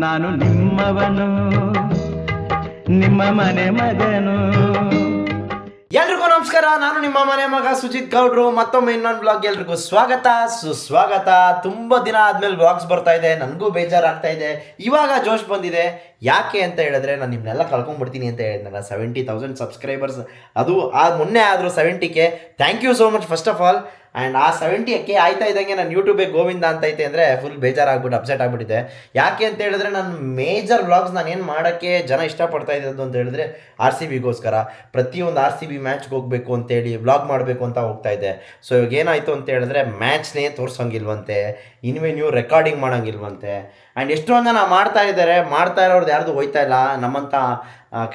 ನಾನು ನಿಮ್ಮವನು, ನಿಮ್ಮ ಮನೆ ಮಗನು. ಎಲ್ರಿಗೂ ನಮಸ್ಕಾರ. ನಾನು ನಿಮ್ಮ ಮನೆ ಮಗ ಸುಜಿತ್ ಗೌಡ್ರು. ಮತ್ತೊಮ್ಮೆ ಇನ್ನೊಂದು ಬ್ಲಾಗ್ ಎಲ್ರಿಗೂ ಸ್ವಾಗತ ಸುಸ್ವಾಗತ. ತುಂಬ ದಿನ ಆದ್ಮೇಲೆ ಬ್ಲಾಗ್ಸ್ ಬರ್ತಾ ಇದೆ, ನನಗೂ ಬೇಜಾರಾಗ್ತಾ ಇದೆ. ಇವಾಗ ಜೋಶ್ ಬಂದಿದೆ. ಯಾಕೆ ಅಂತ ಹೇಳಿದ್ರೆ ನಾನು ನಿಮ್ಮನ್ನೆಲ್ಲ ಕಳ್ಕೊಂಡ್ಬಿಡ್ತೀನಿ ಅಂತ ಹೇಳಿದ್ನಲ್ಲ. 70,000 ಸಬ್ಸ್ಕ್ರೈಬರ್ಸ್, ಅದು ಮೊನ್ನೆ ಆದರೂ 70K. Thank you so much first of all. And ಆ 70K ಆಯ್ತಾ ಇದ್ದಂಗೆ ನಾನು ಯೂಟ್ಯೂಬಿಗೆ ಗೋವಿಂದ ಅಂತೈತೆ ಅಂದರೆ ಫುಲ್ ಬೇಜಾರಾಗ್ಬಿಟ್ಟು ಅಪ್ಸೆಟ್ ಆಗಿಬಿಟ್ಟಿದೆ. ಯಾಕೆ ಅಂತ ಹೇಳಿದ್ರೆ ನನ್ನ ಮೇಜರ್ ವ್ಲಾಗ್ಸ್ ನಾನು ಏನು ಮಾಡೋಕ್ಕೆ ಜನ ಇಷ್ಟಪಡ್ತಾ ಇದ್ದದ್ದು ಅಂತ ಹೇಳಿದ್ರೆ RCBಗೋಸ್ಕರ. ಪ್ರತಿಯೊಂದು RCB ಮ್ಯಾಚ್ಗೆ ಹೋಗಬೇಕು ಅಂತೇಳಿ ವ್ಲಾಗ್ ಮಾಡಬೇಕು ಅಂತ ಹೋಗ್ತಾ ಇದ್ದೆ. ಸೊ ಇವಾಗ ಏನಾಯಿತು ಅಂತ ಹೇಳಿದ್ರೆ ಮ್ಯಾಚ್ನೇ ತೋರಿಸೋಂಗಿಲ್ವಂತೆ, ಇನ್ವೇ ನೀವು ರೆಕಾರ್ಡಿಂಗ್ ಮಾಡೋಂಗಿಲ್ವಂತೆ. ಆ್ಯಂಡ್ ಎಷ್ಟೊಂದು ಜನ ಮಾಡ್ತಾ ಇರೋರ್ದು ಯಾರ್ದು ಹೋಯ್ತಾ ಇಲ್ಲ. ನಮ್ಮಂಥ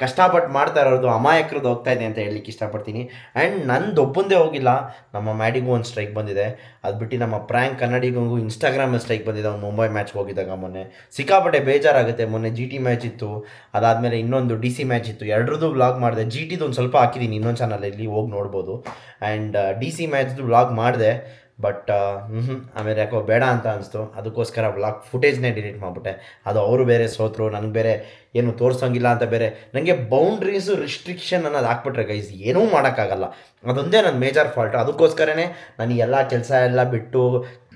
ಕಷ್ಟಪಟ್ಟು ಮಾಡ್ತಾ ಇರೋದು ಅಮಾಯಕರದ್ದು ಹೋಗ್ತಾ ಇದೆ ಅಂತ ಹೇಳಲಿಕ್ಕೆ ಇಷ್ಟಪಡ್ತೀನಿ. ಆ್ಯಂಡ್ ನಂದು ಒಬ್ಬಂದೇ ಹೋಗಿಲ್ಲ, ನಮ್ಮ ಮ್ಯಾಡಿಗೂ ಒಂದು ಸ್ಟ್ರೈಕ್ ಬಂದಿದೆ. ಅದು ಬಿಟ್ಟು ನಮ್ಮ ಪ್ರ್ಯಾಂಕ್ ಕನ್ನಡಿಗೂ ಇನ್ಸ್ಟಾಗ್ರಾಮಲ್ಲಿ ಸ್ಟ್ರೈಕ್ ಬಂದಿದೆ. ಅವ್ನು ಮುಂಬೈ ಮ್ಯಾಚ್ಗೆ ಹೋಗಿದ್ದಾಗ ಮೊನ್ನೆ ಸಿಕ್ಕಾಪಟ್ಟೆ ಬೇಜಾರಾಗುತ್ತೆ. ಮೊನ್ನೆ GT ಮ್ಯಾಚ್ ಇತ್ತು, ಅದಾದಮೇಲೆ ಇನ್ನೊಂದು DC ಮ್ಯಾಚ್ ಇತ್ತು. ಎರಡರದ್ದು ವ್ಲಾಗ್ ಮಾಡಿದೆ. GTದು ಒಂದು ಸ್ವಲ್ಪ ಹಾಕಿದ್ದೀನಿ ಇನ್ನೊಂದು ಚಾನಲಲ್ಲಿ, ಹೋಗಿ ನೋಡ್ಬೋದು. ಆ್ಯಂಡ್ DC ಮ್ಯಾಚ್ದು ವ್ಲಾಗ್ ಮಾಡಿದೆ. ಬಟ್ ಆಮೇಲೆ ಯಾಕೋ ಬೇಡ ಅಂತ ಅನಿಸ್ತು. ಅದಕ್ಕೋಸ್ಕರ ವ್ಲಾಗ್ ಫುಟೇಜ್ನೇ ಡಿಲೀಟ್ ಮಾಡಿಬಿಟ್ಟೆ. ಅದು ಅವರು ಬೇರೆ ಸೋತರು, ನನಗೆ ಬೇರೆ ಏನು ತೋರಿಸೋಂಗಿಲ್ಲ ಅಂತ ಬೇರೆ. ನನಗೆ ಬೌಂಡ್ರೀಸು ರಿಸ್ಟ್ರಿಕ್ಷನ್ ಅನ್ನೋದು ಹಾಕ್ಬಿಟ್ರೆ ಗೈಸ್ ಏನೂ ಮಾಡೋಕ್ಕಾಗಲ್ಲ. ಅದೊಂದೇ ನನ್ನ ಮೇಜರ್ ಫಾಲ್ಟು. ಅದಕ್ಕೋಸ್ಕರನೇ ನಾನು ಎಲ್ಲ ಕೆಲಸ ಎಲ್ಲ ಬಿಟ್ಟು,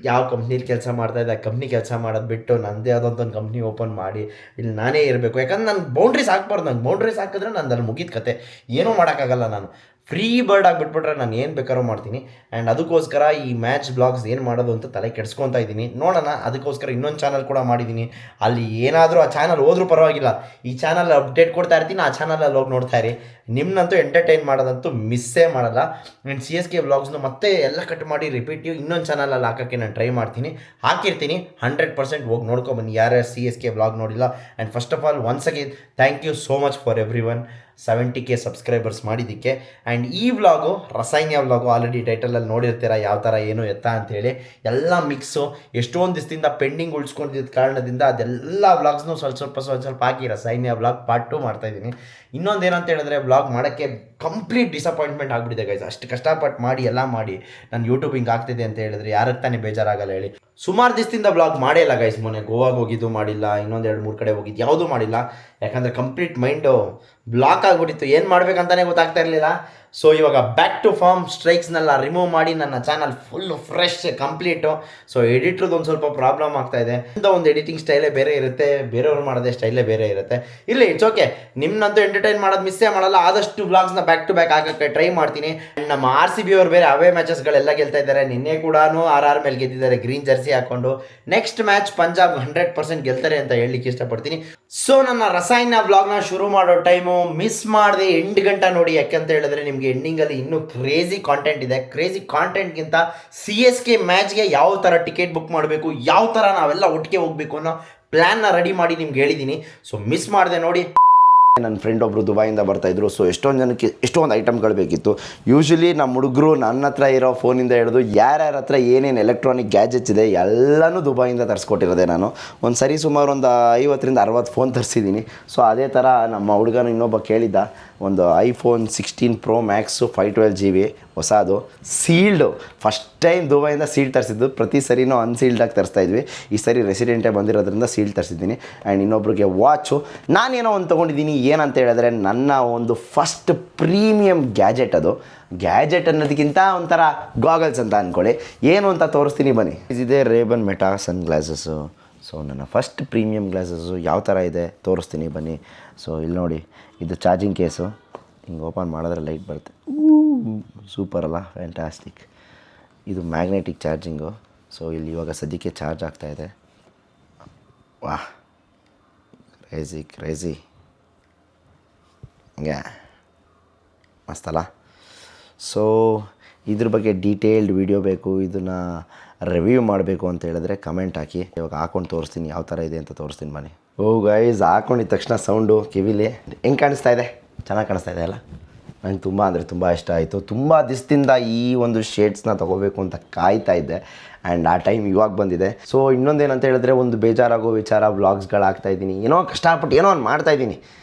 ಯಾವ ಕಂಪ್ನೀಲಿ ಕೆಲಸ ಮಾಡ್ತಾಯಿದ್ದೆ ಆ ಕಂಪ್ನಿ ಕೆಲಸ ಮಾಡೋದು ಬಿಟ್ಟು ನನ್ನದೇ ಆದಂಥ ಒಂದು ಕಂಪ್ನಿ ಓಪನ್ ಮಾಡಿ ಇಲ್ಲಿ ನಾನೇ ಇರಬೇಕು. ಯಾಕಂದ್ರೆ ನಾನು ಬೌಂಡ್ರೀಸ್ ಹಾಕ್ಬಾರ್ದು. ನಂಗೆ ಬೌಂಡ್ರೀಸ್ ಹಾಕಿದ್ರೆ ನಾನು ಅಲ್ಲಿ ಮುಗಿದ ಕತೆ, ಏನೂ ಮಾಡೋಕ್ಕಾಗಲ್ಲ. ನಾನು ಫ್ರೀ ಬರ್ಡ್ ಆಗಿಬಿಟ್ಬಿಟ್ರೆ ನಾನು ಏನು ಬೇಕಾದ್ರೂ ಮಾಡ್ತೀನಿ. ಆ್ಯಂಡ್ ಅದಕ್ಕೋಸ್ಕರ ಈ ಮ್ಯಾಚ್ ಬ್ಲಾಗ್ಸ್ ಏನು ಮಾಡೋದು ಅಂತ ತಲೆ ಕೆಡಿಸ್ಕೊತಾ ಇದ್ದೀನಿ. ನೋಡೋಣ. ಅದಕ್ಕೋಸ್ಕರ ಇನ್ನೊಂದು ಚಾನಲ್ ಕೂಡ ಮಾಡಿದ್ದೀನಿ. ಅಲ್ಲಿ ಏನಾದರೂ ಆ ಚಾನಲ್ ಹೋದ್ರೂ ಪರವಾಗಿಲ್ಲ, ಈ ಚಾನಲ್ ಅಪ್ಡೇಟ್ ಕೊಡ್ತಾ ಇರ್ತೀನಿ, ಆ ಚಾನಲಲ್ಲಿ ಹೋಗಿ ನೋಡ್ತಾ ಇರಿ. ನಿಮ್ಮನ್ನಂತೂ ಎಂಟರ್ಟೈನ್ ಮಾಡೋದಂತೂ ಮಿಸ್ಸೇ ಮಾಡಲ್ಲ. ಆ್ಯಂಡ್ CSK ವ್ಲಾಗ್ಸ್ನು ಮತ್ತೆ ಎಲ್ಲ ಕಟ್ ಮಾಡಿ ರಿಪೀಟಿವ್ ಇನ್ನೊಂದು ಚಾನಲಲ್ಲಿ ಹಾಕೋಕ್ಕೆ ನಾನು ಟ್ರೈ ಮಾಡ್ತೀನಿ, ಹಾಕಿರ್ತೀನಿ. 100% ಹೋಗಿ ನೋಡ್ಕೊಬನ್ನಿ ಯಾರ್ಯಾರು CSK ವ್ಲಾಗ್ ನೋಡಿಲ್ಲ. And first of all once again thank you so much for everyone 70K subscribers ಮಾಡಿದ್ದಕ್ಕೆ. ಆ್ಯಂಡ್ ಈ ವ್ಲಾಗು ರಸಾಯನ ವ್ಲಾಗು ಆಲ್ರೆಡಿ ಟೈಟಲಲ್ಲಿ ನೋಡಿರ್ತೀರ ಯಾವ ಥರ ಏನು ಎತ್ತ ಅಂಥೇಳಿ. ಎಲ್ಲ ಮಿಕ್ಸು ಎಷ್ಟೊಂದು ದಿವಸದಿಂದ ಪೆಂಡಿಂಗ್ ಉಳಿಸ್ಕೊಂಡಿದ್ದ ಕಾರಣದಿಂದ ಅದೆಲ್ಲ ವ್ಲಾಗ್ಸ್ನು ಸ್ವಲ್ಪ ಹಾಕಿ ರಸಾಯನ ವ್ಲಾಗ್ ಪಾರ್ಟ್ 2 ಮಾಡ್ತಾಯಿದ್ದೀನಿ. ಇನ್ನೊಂದು ಏನಂತ ಹೇಳಿದ್ರೆ ವ್ಲಾಗ್ ಮಾಡೋಕ್ಕೆ ಕಂಪ್ಲೀಟ್ ಡಿಸಪಾಯಿಂಟ್ಮೆಂಟ್ ಆಗಿಬಿಟ್ಟಿದೆ ಗೈಸ್. ಅಷ್ಟು ಕಷ್ಟಪಟ್ಟು ಮಾಡಿ ಎಲ್ಲ ಮಾಡಿ ನಾನು ಯೂಟ್ಯೂಬ್ ಹಿಂಗೆ ಆಗ್ತಿದೆ ಅಂತ ಹೇಳಿದ್ರೆ ಯಾರಿಗೆ ತಾನೇ ಬೇಜಾರಾಗಲ್ಲ ಹೇಳಿ. ಸುಮಾರು ದಿವಸದಿಂದ ವ್ಲಾಗ್ ಮಾಡೇ ಇಲ್ಲ ಗೈಸ್. ಮೊನ್ನೆ ಗೋವಾಗೆ ಹೋಗಿದ್ದು ಮಾಡಿಲ್ಲ, ಇನ್ನೊಂದು 2-3 ಕಡೆ ಹೋಗಿದ್ದು ಯಾವುದೂ ಮಾಡಿಲ್ಲ. ಯಾಕಂದರೆ ಕಂಪ್ಲೀಟ್ ಮೈಂಡು ಬ್ಲಾಕ್ ಆಗಿಬಿಟ್ಟಿತ್ತು, ಏನು ಮಾಡ್ಬೇಕಂತಲೇ ಗೊತ್ತಾಗ್ತಾ ಇರಲಿಲ್ಲ. ಸೊ ಇವಾಗ ಬ್ಯಾಕ್ ಟು ಫಾರ್ಮ್. ಸ್ಟ್ರೈಕ್ಸ್ನೆಲ್ಲ ರಿಮೂವ್ ಮಾಡಿ ನನ್ನ channel full fresh complete. So ಎಡಿಟ್ರದ್ದು ಒಂದು ಸ್ವಲ್ಪ ಪ್ರಾಬ್ಲಮ್ ಆಗ್ತಾಯಿದೆ. ಒಂದು ಎಡಿಟಿಂಗ್ ಸ್ಟೈಲೇ ಬೇರೆ ಇರುತ್ತೆ, ಬೇರೆಯವ್ರು ಮಾಡೋದೇ ಸ್ಟೈಲೇ ಬೇರೆ ಇರುತ್ತೆ. ಇಲ್ಲಿ ಇಟ್ಸ್ ಓಕೆ, ನಿಮ್ಮನ್ನಂತೂ ಎಂಟರ್ಟೈನ್ ಮಾಡೋದು ಮಿಸ್ಸೇ ಮಾಡಲ್ಲ. ಆದಷ್ಟು ವ್ಲಾಗ್ಸ್ನ ಬ್ಯಾಕ್ ಟು ಬ್ಯಾಕ್ ಹಾಕೋಕ್ಕೆ ಟ್ರೈ ಮಾಡ್ತೀನಿ. ನಮ್ಮ RCB ಅವ್ರು ಬೇರೆ ಅವೇ ಮ್ಯಾಚಸ್ಗಳೆಲ್ಲ ಗೆಲ್ತಾ ಇದ್ದಾರೆ. ನಿನ್ನೆ ಕೂಡ RR ಮೇಲೆ ಗೆದ್ದಿದ್ದಾರೆ ಗ್ರೀನ್ ಜರ್ಸಿ ಹಾಕ್ಕೊಂಡು. ನೆಕ್ಸ್ಟ್ ಮ್ಯಾಚ್ ಪಂಜಾಬ್ 100% ಗೆಲ್ತಾರೆ ಅಂತ ಹೇಳಲಿಕ್ಕೆ ಇಷ್ಟಪಡ್ತೀನಿ. ಸೊ ನನ್ನ ರಸಾಯನ ವ್ಲಾಗ್ನ ಶುರು ಮಾಡೋ ಟೈಮು ಮಿಸ್ ಮಾಡಿದೆ, 8 ಗಂಟೆ ನೋಡಿ. ಯಾಕೆಂತ ಹೇಳಿದ್ರೆ ನಿಮಗೆ ಎಂಡಿಂಗಲ್ಲಿ ಇನ್ನೂ ಕ್ರೇಜಿ ಕಾಂಟೆಂಟ್ ಇದೆ. ಕ್ರೇಜಿ ಕಾಂಟೆಂಟ್ಗಿಂತ CSK ಮ್ಯಾಚ್ಗೆ ಯಾವ ಥರ ಟಿಕೆಟ್ ಬುಕ್ ಮಾಡಬೇಕು, ಯಾವ ಥರ ನಾವೆಲ್ಲ ಒಟ್ಟಿಗೆ ಹೋಗಬೇಕು ಅನ್ನೋ ಪ್ಲ್ಯಾನ್ನ ರೆಡಿ ಮಾಡಿ ನಿಮ್ಗೆ ಹೇಳಿದ್ದೀನಿ. ಸೊ ಮಿಸ್ ಮಾಡಿದೆ ನೋಡಿ. ನನ್ನ ಫ್ರೆಂಡ್ ಒಬ್ಬರು ದುಬೈಯಿಂದ ಬರ್ತಾಯಿದ್ರು. ಸೊ ಎಷ್ಟೊಂದು ಜನಕ್ಕೆ ಎಷ್ಟೊಂದು ಐಟಮ್ಗಳು ಬೇಕಿತ್ತು. ಯೂಶ್ವಲಿ ನಮ್ಮ ಹುಡುಗರು ನನ್ನ ಹತ್ರ ಇರೋ ಫೋನಿಂದ ಹಿಡಿದು ಯಾರ್ಯಾರ ಹತ್ರ ಏನೇನು ಎಲೆಕ್ಟ್ರಾನಿಕ್ ಗ್ಯಾಜೆಟ್ಸ್ ಇದೆ ಎಲ್ಲನೂ ದುಬೈಯಿಂದ ತರಿಸ್ಕೊಟ್ಟಿರೋದೆ ನಾನು. ಒಂದು ಸರಿ ಸುಮಾರು ಒಂದು 50-60 ಫೋನ್ ತರಿಸಿದ್ದೀನಿ. ಸೊ ಅದೇ ಥರ ನಮ್ಮ ಹುಡುಗನ ಇನ್ನೊಬ್ಬ ಕೇಳಿದ್ದ ಒಂದು iPhone 16 Pro Max 512GB ಹೊಸದು ಸೀಲ್ಡು. ಫಸ್ಟ್ ಟೈಮ್ ದುಬೈಯಿಂದ ಸೀಲ್ಡ್ ತರಿಸಿದ್ದು. ಪ್ರತಿ ಸರಿನೂ ಅನ್ಸೀಲ್ಡಾಗಿ ತರಿಸ್ತಾಯಿದ್ವಿ. ಈ ಸರಿ ರೆಸಿಡೆಂಟೇ ಬಂದಿರೋದ್ರಿಂದ ಸೀಲ್ಡ್ ತರಿಸಿದ್ದೀನಿ. ಆ್ಯಂಡ್ ಇನ್ನೊಬ್ರಿಗೆ ವಾಚು. ನಾನೇನೋ ಒಂದು ತೊಗೊಂಡಿದ್ದೀನಿ. ಏನಂತ ಹೇಳಿದ್ರೆ ನನ್ನ ಒಂದು ಫಸ್ಟ್ ಪ್ರೀಮಿಯಮ್ ಗ್ಯಾಜೆಟ್. ಅದು ಗ್ಯಾಜೆಟ್ ಅನ್ನೋದಕ್ಕಿಂತ ಒಂಥರ ಗಾಗಲ್ಸ್ ಅಂತ ಅಂದ್ಕೊಳ್ಳಿ. ಏನು ಅಂತ ತೋರಿಸ್ತೀನಿ ಬನ್ನಿ. ಇದಿದೆ ರೇಬನ್ ಮೆಟಾ ಸನ್ ಗ್ಲಾಸಸ್ಸು. ಸೊ ನನ್ನ ಫಸ್ಟ್ ಪ್ರೀಮಿಯಮ್ ಗ್ಲಾಸಸ್ಸು ಯಾವ ಥರ ಇದೆ ತೋರಿಸ್ತೀನಿ ಬನ್ನಿ. ಸೊ ಇಲ್ಲಿ ನೋಡಿ, ಇದು ಚಾರ್ಜಿಂಗ್ ಕೇಸು. ಹಿಂಗೆ ಓಪನ್ ಮಾಡಿದ್ರೆ ಲೈಟ್ ಬರುತ್ತೆ. ಸೂಪರ್ ಅಲ್ಲ, ಫ್ಯಾಂಟಾಸ್ಟಿಕ್. ಇದು ಮ್ಯಾಗ್ನೆಟಿಕ್ ಚಾರ್ಜಿಂಗು. ಸೊ ಇಲ್ಲಿ ಇವಾಗ ಸದ್ಯಕ್ಕೆ ಚಾರ್ಜ್ ಆಗ್ತಾಯಿದೆ. ವಾಹ್, ಕ್ರೇಜಿ ಹಂಗೆ ಮಸ್ತಲ್ಲ. ಸೊ ಇದ್ರ ಬಗ್ಗೆ ಡೀಟೇಲ್ಡ್ ವಿಡಿಯೋ ಬೇಕು, ಇದನ್ನು ರಿವ್ಯೂ ಮಾಡಬೇಕು ಅಂತ ಹೇಳಿದ್ರೆ ಕಮೆಂಟ್ ಹಾಕಿ. ಇವಾಗ ಹಾಕೊಂಡು ತೋರಿಸ್ತೀನಿ ಯಾವ ಥರ ಇದೆ ಅಂತ ತೋರಿಸ್ತೀನಿ ಬನ್ನಿ. ಓ ಗೈಸ್, ಹಾಕೊಂಡಿದ್ದ ತಕ್ಷಣ ಸೌಂಡು ಕಿವಿಲಿ ಹೆಂಗೆ ಕಾಣಿಸ್ತಾ ಇದೆ? ಚೆನ್ನಾಗಿ ಕಾಣಿಸ್ತಾ ಇದೆ ಅಲ್ಲ? ನಂಗೆ ತುಂಬ ಅಂದರೆ ತುಂಬ ಇಷ್ಟ ಆಯಿತು. ತುಂಬ ದಿವಸದಿಂದ ಈ ಒಂದು ಶೇಡ್ಸ್ನ ತೊಗೋಬೇಕು ಅಂತ ಕಾಯ್ತಾ ಇದ್ದೆ. ಆ್ಯಂಡ್ ಆ ಟೈಮ್ ಇವಾಗ ಬಂದಿದೆ. ಸೊ ಇನ್ನೊಂದೇನಂತ ಹೇಳಿದ್ರೆ, ಒಂದು ಬೇಜಾರಾಗೋ ವಿಚಾರ, ವ್ಲಾಗ್ಸ್ಗಳಾಗ್ತಾಯಿದ್ದೀನಿ, ಏನೋ ಕಷ್ಟಪಟ್ಟು ಏನೋ ಒಂದು ಮಾಡ್ತಾಯಿದ್ದೀನಿ.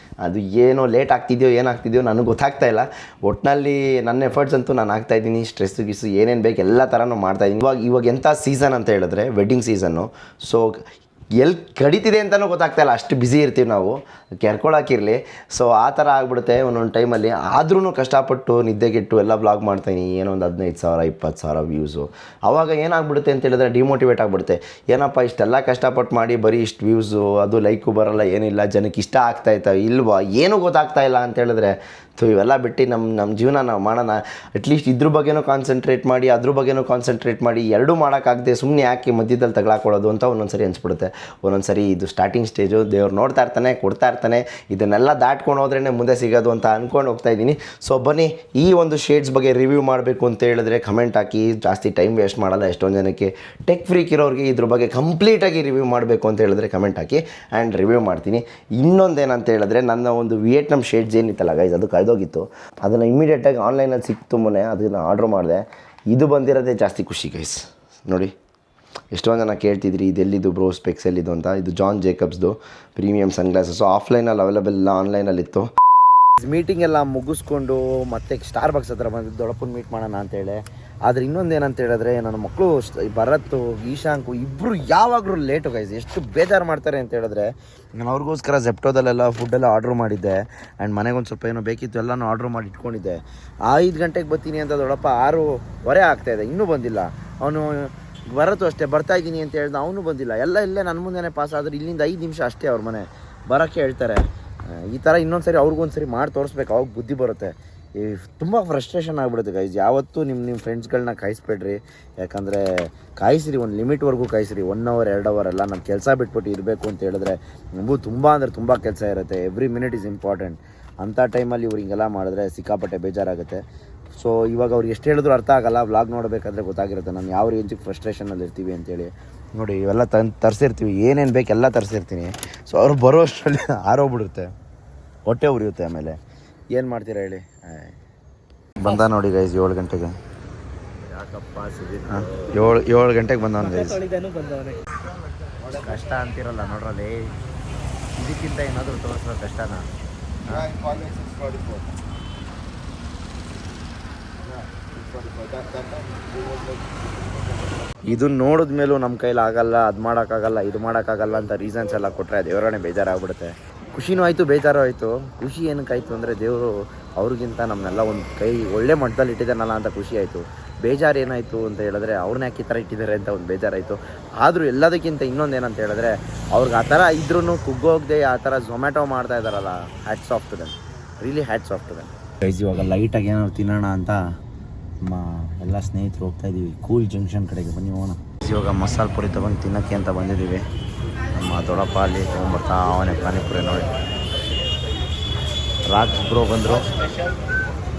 ಅದು ಏನೋ ಲೇಟ್ ಆಗ್ತಿದೆಯೋ ಏನಾಗ್ತಿದೆಯೋ ನನಗೆ ಗೊತ್ತಾಗ್ತಾ ಇಲ್ಲ. ಒಟ್ಟಿನಲ್ಲಿ ನನ್ನ ಎಫರ್ಟ್ಸ್ ಅಂತೂ ನಾನು ಆಗ್ತಾಯಿದ್ದೀನಿ. ಸ್ಟ್ರೆಸ್ಸು ಏನೇನು ಬೇಕು ಎಲ್ಲ ಥರನೂ ಮಾಡ್ತಾಯಿದ್ದೀನಿ. ಇವಾಗ ಎಂಥ ಸೀಸನ್ ಅಂತ ಹೇಳಿದ್ರೆ ವೆಡ್ಡಿಂಗ್ ಸೀಸನ್ನು. ಸೊ ಎಲ್ಲಿ ಕಡಿತಿದೆ ಅಂತಲೂ ಗೊತ್ತಾಗ್ತಾ ಇಲ್ಲ, ಅಷ್ಟು ಬ್ಯುಸಿ ಇರ್ತೀವಿ ನಾವು, ಕೆರ್ಕೊಳಕ್ಕಿರಲಿ. ಸೊ ಆ ಥರ ಆಗ್ಬಿಡುತ್ತೆ ಒಂದೊಂದು ಟೈಮಲ್ಲಿ. ಆದ್ರೂ ಕಷ್ಟಪಟ್ಟು ನಿದ್ದೆಗೆಟ್ಟು ಎಲ್ಲ ಬ್ಲಾಗ್ ಮಾಡ್ತಾಯಿನಿ, ಏನೋ ಒಂದು 15,000 20,000 ವ್ಯೂಸು. ಆವಾಗ ಏನಾಗ್ಬಿಡುತ್ತೆ ಅಂತ ಹೇಳಿದ್ರೆ ಡಿಮೋಟಿವೇಟ್ ಆಗಿಬಿಡುತ್ತೆ. ಏನಪ್ಪ ಇಷ್ಟೆಲ್ಲ ಕಷ್ಟಪಟ್ಟು ಮಾಡಿ ಬರೀ ಇಷ್ಟು ವ್ಯೂಸು, ಅದು ಲೈಕು ಬರೋಲ್ಲ, ಏನಿಲ್ಲ, ಜನಕ್ಕೆ ಇಷ್ಟ ಆಗ್ತಾಯಿದ್ದಾವೆ ಇಲ್ವಾ, ಏನೂ ಗೊತ್ತಾಗ್ತಾ ಇಲ್ಲ ಅಂತ ಹೇಳಿದ್ರೆ ಇವೆಲ್ಲ ಬಿಟ್ಟು ನಮ್ಮ ಜೀವನ ನಾವು ಮಾಡೋಣ. ಅಟ್ಲೀಸ್ಟ್ ಇದ್ರ ಬಗ್ಗೆನೂ ಕಾನ್ಸಂಟ್ರೇಟ್ ಮಾಡಿ, ಅದ್ರ ಬಗ್ಗೆನೂ ಕಾನ್ಸಂಟ್ರೇಟ್ ಮಾಡಿ, ಎರಡೂ ಮಾಡೋಕ್ಕಾಗದೆ ಸುಮ್ಮನೆ ಯಾಕೆ ಮಧ್ಯದಲ್ಲಿ ತಗೊಳಕೊಡೋದು ಅಂತ ಒಂದೊಂದು ಸರಿ ಅನಿಸ್ಬಿಡುತ್ತೆ. ಒಂದೊಂದು ಸರಿ ಇದು ಸ್ಟಾರ್ಟಿಂಗ್ ಸ್ಟೇಜು, ದೇವ್ರು ನೋಡ್ತಾ ಇರ್ತಾನೆ, ಕೊಡ್ತಾ ಇರ್ತಾನೆ, ಇದನ್ನೆಲ್ಲ ದಾಟ್ಕೊಂಡು ಹೋದ್ರೇ ಮುಂದೆ ಸಿಗೋದು ಅಂತ ಅಂದ್ಕೊಂಡು ಹೋಗ್ತಾ ಇದ್ದೀನಿ. ಸೊ ಬನ್ನಿ, ಈ ಒಂದು ಶೇಡ್ಸ್ ಬಗ್ಗೆ ರಿವ್ಯೂ ಮಾಡಬೇಕು ಅಂತ ಹೇಳಿದ್ರೆ ಕಮೆಂಟ್ ಹಾಕಿ, ಜಾಸ್ತಿ ಟೈಮ್ ವೇಸ್ಟ್ ಮಾಡಲ್ಲ. ಎಷ್ಟೊಂದು ಜನಕ್ಕೆ ಟೆಕ್ ಫ್ರೀಕ್ ಇರೋರಿಗೆ ಇದ್ರ ಬಗ್ಗೆ ಕಂಪ್ಲೀಟಾಗಿ ರಿವ್ಯೂ ಮಾಡಬೇಕು ಅಂತ ಹೇಳಿದ್ರೆ ಕಮೆಂಟ್ ಹಾಕಿ ಆ್ಯಂಡ್ ರಿವ್ಯೂ ಮಾಡ್ತೀನಿ. ಇನ್ನೊಂದೇನಂತ ಹೇಳಿದ್ರೆ ನನ್ನ ಒಂದು ವಿಯೆಟ್ನಾಮ್ ಶೇಡ್ಸ್ ಏನಿತ್ತಲ್ಲ ಗೈಸ್, ಅದು ಕಳೆದೋಗಿತ್ತು. ಅದನ್ನು ಇಮಿಡಿಯೇಟಾಗಿ ಆನ್ಲೈನಲ್ಲಿ ಸಿಕ್ತು, ಮೊನ್ನೆ ಅದನ್ನು ಆರ್ಡ್ರ್ ಮಾಡಿದೆ. ಇದು ಬಂದಿರೋದೇ ಜಾಸ್ತಿ ಖುಷಿ ಗೈಸ್. ನೋಡಿ ಎಷ್ಟೊಂದು ಜನ ಕೇಳ್ತಿದ್ರಿ ಇದೆಲ್ಲಿದು ಬ್ರೋ ಸ್ಪೆಕ್ಸ್ ಎಲ್ಲಿದು ಅಂತ. ಇದು ಜಾನ್ ಜೇಕಬ್ಸ್ದು ಪ್ರೀಮಿಯಮ್ ಸನ್ಗ್ಲಾಸಸ್ಸು. ಆಫ್ಲೈನಲ್ಲಿ ಅವೈಲೇಬಲ್ ಇಲ್ಲ, ಆನ್ಲೈನಲ್ಲಿತ್ತು. ಮೀಟಿಂಗ್ ಎಲ್ಲ ಮುಗಿಸ್ಕೊಂಡು ಮತ್ತೆ ಸ್ಟಾರ್ ಬಾಕ್ಸ್ ಹತ್ರ ಬಂದಿದ್ದು ದೊಡ್ಡಪ್ಪನ ಮೀಟ್ ಮಾಡೋಣ ಅಂತೇಳಿ. ಆದರೆ ಇನ್ನೊಂದು ಏನಂತ ಹೇಳಿದ್ರೆ, ನನ್ನ ಮಕ್ಕಳು ಭರತ್ ಈಶಾಂಕು ಇಬ್ಬರು ಯಾವಾಗಲೂ ಲೇಟು ಗೈಸ್. ಎಷ್ಟು ಬೇಜಾರು ಮಾಡ್ತಾರೆ ಅಂತ ಹೇಳಿದ್ರೆ, ನಾನು ಅವ್ರಿಗೋಸ್ಕರ ಜೆಪ್ಟೋದಲ್ಲೆಲ್ಲ ಫುಡ್ಡೆಲ್ಲ ಆರ್ಡ್ರ್ ಮಾಡಿದ್ದೆ. ಆ್ಯಂಡ್ ಮನೆಗೊಂದು ಸ್ವಲ್ಪ ಏನೋ ಬೇಕಿತ್ತು, ಎಲ್ಲನೂ ಆರ್ಡ್ರ್ ಮಾಡಿ ಇಟ್ಕೊಂಡಿದ್ದೆ. 5 ಗಂಟೆಗೆ ಬರ್ತೀನಿ ಅಂತ ದೊಡ್ಡಪ್ಪ 6:15 ಆಗ್ತಾಯಿದೆ, ಇನ್ನೂ ಬಂದಿಲ್ಲ. ಅವನು ಭರತ್ತು ಅಷ್ಟೇ ಬರ್ತಾಯಿದ್ದೀನಿ ಅಂತ ಹೇಳ್ದೆ, ಅವನು ಬಂದಿಲ್ಲ. ಎಲ್ಲ ಇಲ್ಲೇ ನನ್ನ ಮುಂದೆನೇ ಪಾಸ್ ಆದರೆ ಇಲ್ಲಿಂದ 5 ನಿಮಿಷ ಅಷ್ಟೇ ಅವ್ರ ಮನೆ ಬರೋಕ್ಕೆ ಹೇಳ್ತಾರೆ. ಈ ಥರ ಇನ್ನೊಂದು ಸರಿ ಅವ್ರಿಗೊಂದು ಸರಿ ಮಾಡಿ ತೋರಿಸ್ಬೇಕು, ಅವಾಗ ಬುದ್ಧಿ ಬರುತ್ತೆ. ತುಂಬ ಫ್ರಸ್ಟ್ರೇಷನ್ ಆಗಿಬಿಡುತ್ತೆ ಗೈಸ್. ಯಾವತ್ತೂ ನಿಮ್ಮ ಫ್ರೆಂಡ್ಸ್ಗಳನ್ನ ಕಾಯಿಸ್ಬೇಡ್ರಿ. ಯಾಕಂದರೆ ಕಾಯಿಸ್ರಿ, ಒಂದು ಲಿಮಿಟ್ವರೆಗೂ ಕಾಯಿಸ್ರಿ. 1 ಅವರ್ 2 ಅವರ್ ಎಲ್ಲ ನಮ್ಮ ಕೆಲಸ ಬಿಟ್ಬಿಟ್ಟು ಇರಬೇಕು ಅಂತ ಹೇಳಿದ್ರೆ ನಮಗೂ ತುಂಬ ಅಂದರೆ ತುಂಬ ಕೆಲಸ ಇರುತ್ತೆ. Every minute is important. ಅಂಥ ಟೈಮಲ್ಲಿ ಇವ್ರು ಹಿಂಗೆಲ್ಲ ಮಾಡಿದ್ರೆ ಸಿಕ್ಕಾಪಟ್ಟೆ ಬೇಜಾರಾಗುತ್ತೆ. ಸೊ ಇವಾಗ ಅವ್ರಿಗೆ ಎಷ್ಟು ಹೇಳಿದ್ರು ಅರ್ಥ ಆಗೋಲ್ಲ. ವ್ಲಾಗ್ ನೋಡಬೇಕಾದ್ರೆ ಗೊತ್ತಾಗಿರುತ್ತೆ ನಾನು ಯಾವ ರೇಂಜಿಗೆ ಫ್ರಸ್ಟ್ರೇಷನಲ್ಲಿ ಇರ್ತೀವಿ ಅಂತೇಳಿ. ನೋಡಿ ಇವೆಲ್ಲ ತರಿಸಿರ್ತೀವಿ, ಏನೇನು ಬೇಕು ಎಲ್ಲ ತರಿಸಿರ್ತೀನಿ. ಸೊ ಅವ್ರು ಬರೋ ಅಷ್ಟರಲ್ಲಿ ಆರೋಗ್ಬಿಡುತ್ತೆ, ಹೊಟ್ಟೆ ಉರಿಯುತ್ತೆ. ಆಮೇಲೆ ಏನು ಮಾಡ್ತೀರಾ ಹೇಳಿ. ಬಂದ ನೋಡಿ ಗೈಸ್ 7 ಗಂಟೆಗೆ. ಯಾಕಪ್ಪ 7 ಗಂಟೆಗೆ ಬಂದವನು ಗೈಸ್. ಕಷ್ಟ ಅಂತಿರಲ್ಲ ನೋಡ್ರಲ್ಲಿ, ಇದಕ್ಕಿಂತ ಏನಾದರೂ ತೋರಿಸೋ ಕಷ್ಟನ. ಇದು ನೋಡಿದ ಮೇಲೂ ನಮ್ಮ ಕೈಲಿ ಆಗಲ್ಲ, ಅದು ಮಾಡೋಕ್ಕಾಗಲ್ಲ, ಇದು ಮಾಡೋಕ್ಕಾಗಲ್ಲ ಅಂತ ರೀಸನ್ಸ್ ಎಲ್ಲ ಕೊಟ್ಟರೆ ದೇವರೇ ಬೇಜಾರಾಗ್ಬಿಡುತ್ತೆ. ಖುಷಿನೂ ಆಯಿತು, ಬೇಜಾರು ಆಯಿತು. ಖುಷಿ ಏನಕ್ಕಾಯಿತು ಅಂದರೆ ದೇವರು ಅವ್ರಿಗಿಂತ ನಮ್ಮನ್ನೆಲ್ಲ ಒಂದು ಕೈ ಒಳ್ಳೆ ಮಟ್ಟದಲ್ಲಿ ಇಟ್ಟಿದ್ದಾನಲ್ಲ ಅಂತ ಖುಷಿ ಆಯಿತು. ಬೇಜಾರು ಏನಾಯಿತು ಅಂತ ಹೇಳಿದ್ರೆ ಅವ್ರನ್ನ ಯಾಕೆ ಈ ಥರ ಇಟ್ಟಿದ್ದಾರೆ ಅಂತ ಒಂದು ಬೇಜಾರಾಯಿತು. ಆದರೂ ಎಲ್ಲದಕ್ಕಿಂತ ಇನ್ನೊಂದು ಏನಂತ ಹೇಳಿದ್ರೆ, ಅವ್ರಿಗೆ ಆ ಥರ ಇದ್ರೂ ಕುಗ್ಗೋಗದೆ ಆ ಥರ ಝೊಮ್ಯಾಟೊ ಮಾಡ್ತಾ ಇದ್ದಾರಲ್ಲ, hats off to them, really hats off to them. Guys ಇವಾಗ ಲೈಟಾಗಿ ಏನಾದ್ರು ತಿನ್ನೋಣ ಅಂತ ನಮ್ಮ ಎಲ್ಲ ಸ್ನೇಹಿತರು ಹೋಗ್ತಾಯಿದ್ದೀವಿ ಕೂಲ್ ಜಂಕ್ಷನ್ ಕಡೆಗೆ. ಬನ್ನಿ ಹೋಗೋಣ. ಇವಾಗ ಮಸಾಲೆ ಪುರಿ ತೊಗೊಂಡು ತಿನ್ನೋಕ್ಕೆ ಅಂತ ಬಂದಿದ್ದೀವಿ. ನಮ್ಮ ದೊಡ್ಡಪ್ಪ ಅಲ್ಲಿ ತೊಗೊಂಬರ್ತಾ ಅವನೇ ಪಾನಿಪುರಿ. ನೋಡಿ ರಾಕ್ಸ್ ಬ್ರೋ ಬಂದರು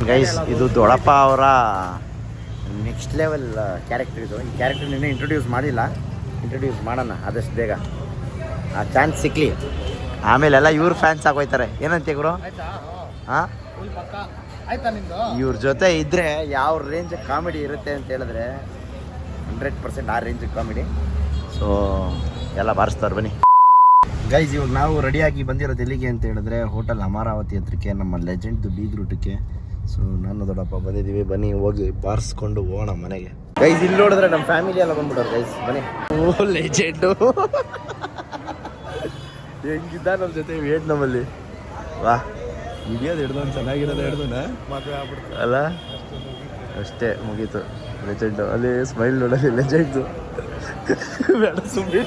ಗೈಸ್. ಇದು ದೊಡ್ಡಪ್ಪ ಅವರ ನೆಕ್ಸ್ಟ್ ಲೆವೆಲ್ ಕ್ಯಾರೆಕ್ಟರ್. ಇದು ಈ ಕ್ಯಾರೆಕ್ಟರ್ ಇನ್ನೂ ಇಂಟ್ರೊಡ್ಯೂಸ್ ಮಾಡಿಲ್ಲ, ಇಂಟ್ರೊಡ್ಯೂಸ್ ಮಾಡೋಣ ಆದಷ್ಟು ಬೇಗ. ಆ ಚಾನ್ಸ್ ಸಿಕ್ಕಲಿ, ಆಮೇಲೆಲ್ಲ ಇವ್ರ ಫ್ಯಾನ್ಸ್ ಆಗೋಯ್ತಾರೆ. ಏನಂತ ಗುರು? ಹಾಂ, ಇವ್ರ ಜೊತೆ ಇದ್ದರೆ ಯಾವ ರೇಂಜ್ ಕಾಮಿಡಿ ಇರುತ್ತೆ ಅಂತ ಹೇಳಿದ್ರೆ 100% ಆ ರೇಂಜ್ ಕಾಮಿಡಿ. ಸೊ ಎಲ್ಲ ಬಾರಿಸ್ತಾರೆ. ಬನ್ನಿ ಗೈಸ್, ಇವಾಗ ನಾವು ರೆಡಿಯಾಗಿ ಬಂದಿರೋದು ಎಲ್ಲಿಗೆ ಅಂತ ಹೇಳಿದ್ರೆ ಹೋಟೆಲ್ ಅಮರಾವತಿ ಹತ್ರಕ್ಕೆ, ನಮ್ಮ ಲೆಜೆಂಡ್ದು ಬೀಗ್ರೂಟಕ್ಕೆ. ಸೊ ನಾನು ದೊಡ್ಡಪ್ಪ ಬಂದಿದ್ದೀವಿ. ಬನ್ನಿ ಹೋಗಿ ಬಾರಿಸ್ಕೊಂಡು ಹೋಗೋಣ ಮನೆಗೆ. ಗೈಸ್ ಇಲ್ಲಿ ನೋಡಿದ್ರೆ ನಮ್ಮ ಫ್ಯಾಮಿಲಿ ಎಲ್ಲ ಬಂದ್ಬಿಡೋರು ಗೈಸ್. ಬನ್ನಿ. ಓ ಲೆಜೆಂಡು ಹೆಂಗಿದ್ದ ನಮ್ಮ ಜೊತೆ ವಿಯೆಟ್ನಾಮಲ್ಲಿ. ವಾ, ಹಿಡಿಯೋದು ಹಿಡ್ದೊಂದು ಚೆನ್ನಾಗಿರೋದು ಹಿಡ್ದೋಣ ಮದುವೆ ಆಗ್ಬಿಡ್ತು ಅಲ್ಲ, ಅಷ್ಟೇ ಮುಗೀತು. ಲೆಜೆಂಡು ಅಲ್ಲಿ ಸ್ಮೈಲ್ ನೋಡೋದು ಲೆಜೆಂಡ್ದು. ಬೇಡ ಸುಮ್ಮನೆ